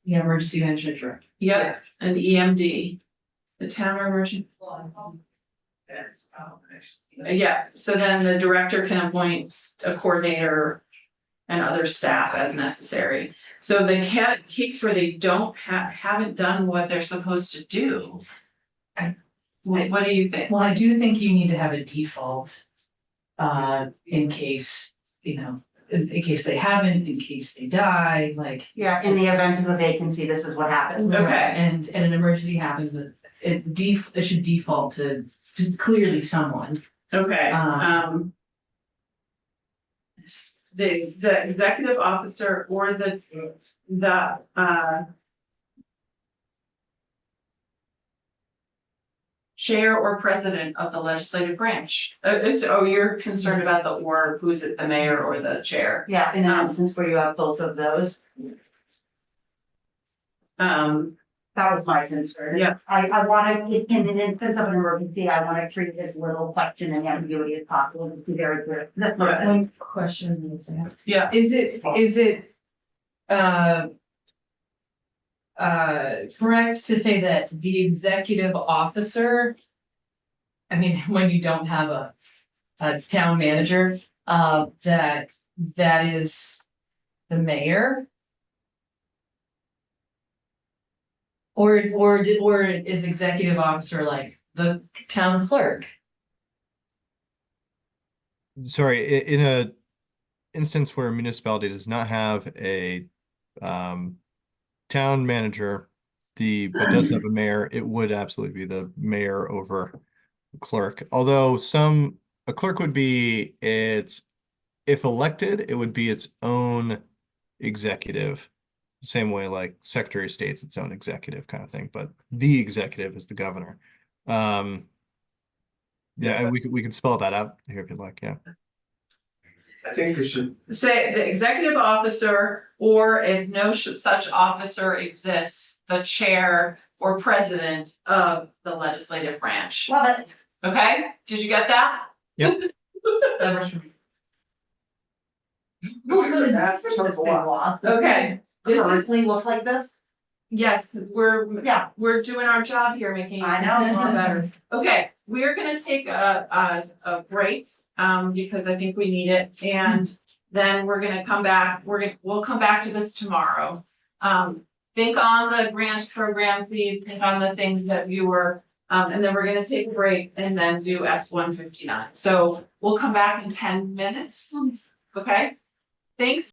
Yeah, emergency management director. yep, an EMD, the town or emergency. Yeah, so then the director can appoint a coordinator and other staff as necessary. So the case where they haven't done what they're supposed to do. What do you think? Well, I do think you need to have a default. In case, in case they haven't, in case they die, like. Yeah, in the event of a vacancy, this is what happens. Okay. And an emergency happens, it should default to clearly someone. Okay, the executive officer or the chair or president of the legislative branch. You're concerned about the or, who's it, the mayor or the chair? Yeah, in an instance where you have both of those, that was my concern. Yeah. I wanna, in an instance of an emergency, I wanna treat it as little question and ambiguity as possible, to be very clear. That's my Right. One question is that. Yeah. Is it, correct to say that the executive officer? I mean, when you don't have a town manager, that is the mayor? Or is executive officer like the town clerk? Sorry, in a instance where a municipality does not have a town manager, but does have a mayor, it would absolutely be the mayor over the clerk. Although a clerk would be if elected, it would be its own executive. Same way like Secretary of State's its own executive kind of thing, but the executive is the governor. Yeah, and we could spell that out here if you'd like, yeah. I think we should, Say the executive officer, or if no such officer exists, the chair or president of the legislative branch. Love it. Okay, did you get that? Yep. That works for me. That's sort of a law. Okay, this is, Currently look like this? yes, we're Yeah. doing our job here, making it I know. more better. Okay, we're gonna take a break, because I think we need it, and then we're gonna come back, we'll come back to this tomorrow. Think on the grant program, please, think on the things that you were, and then we're gonna take a break and then do S-159. So we'll come back in 10 minutes, okay? Thanks.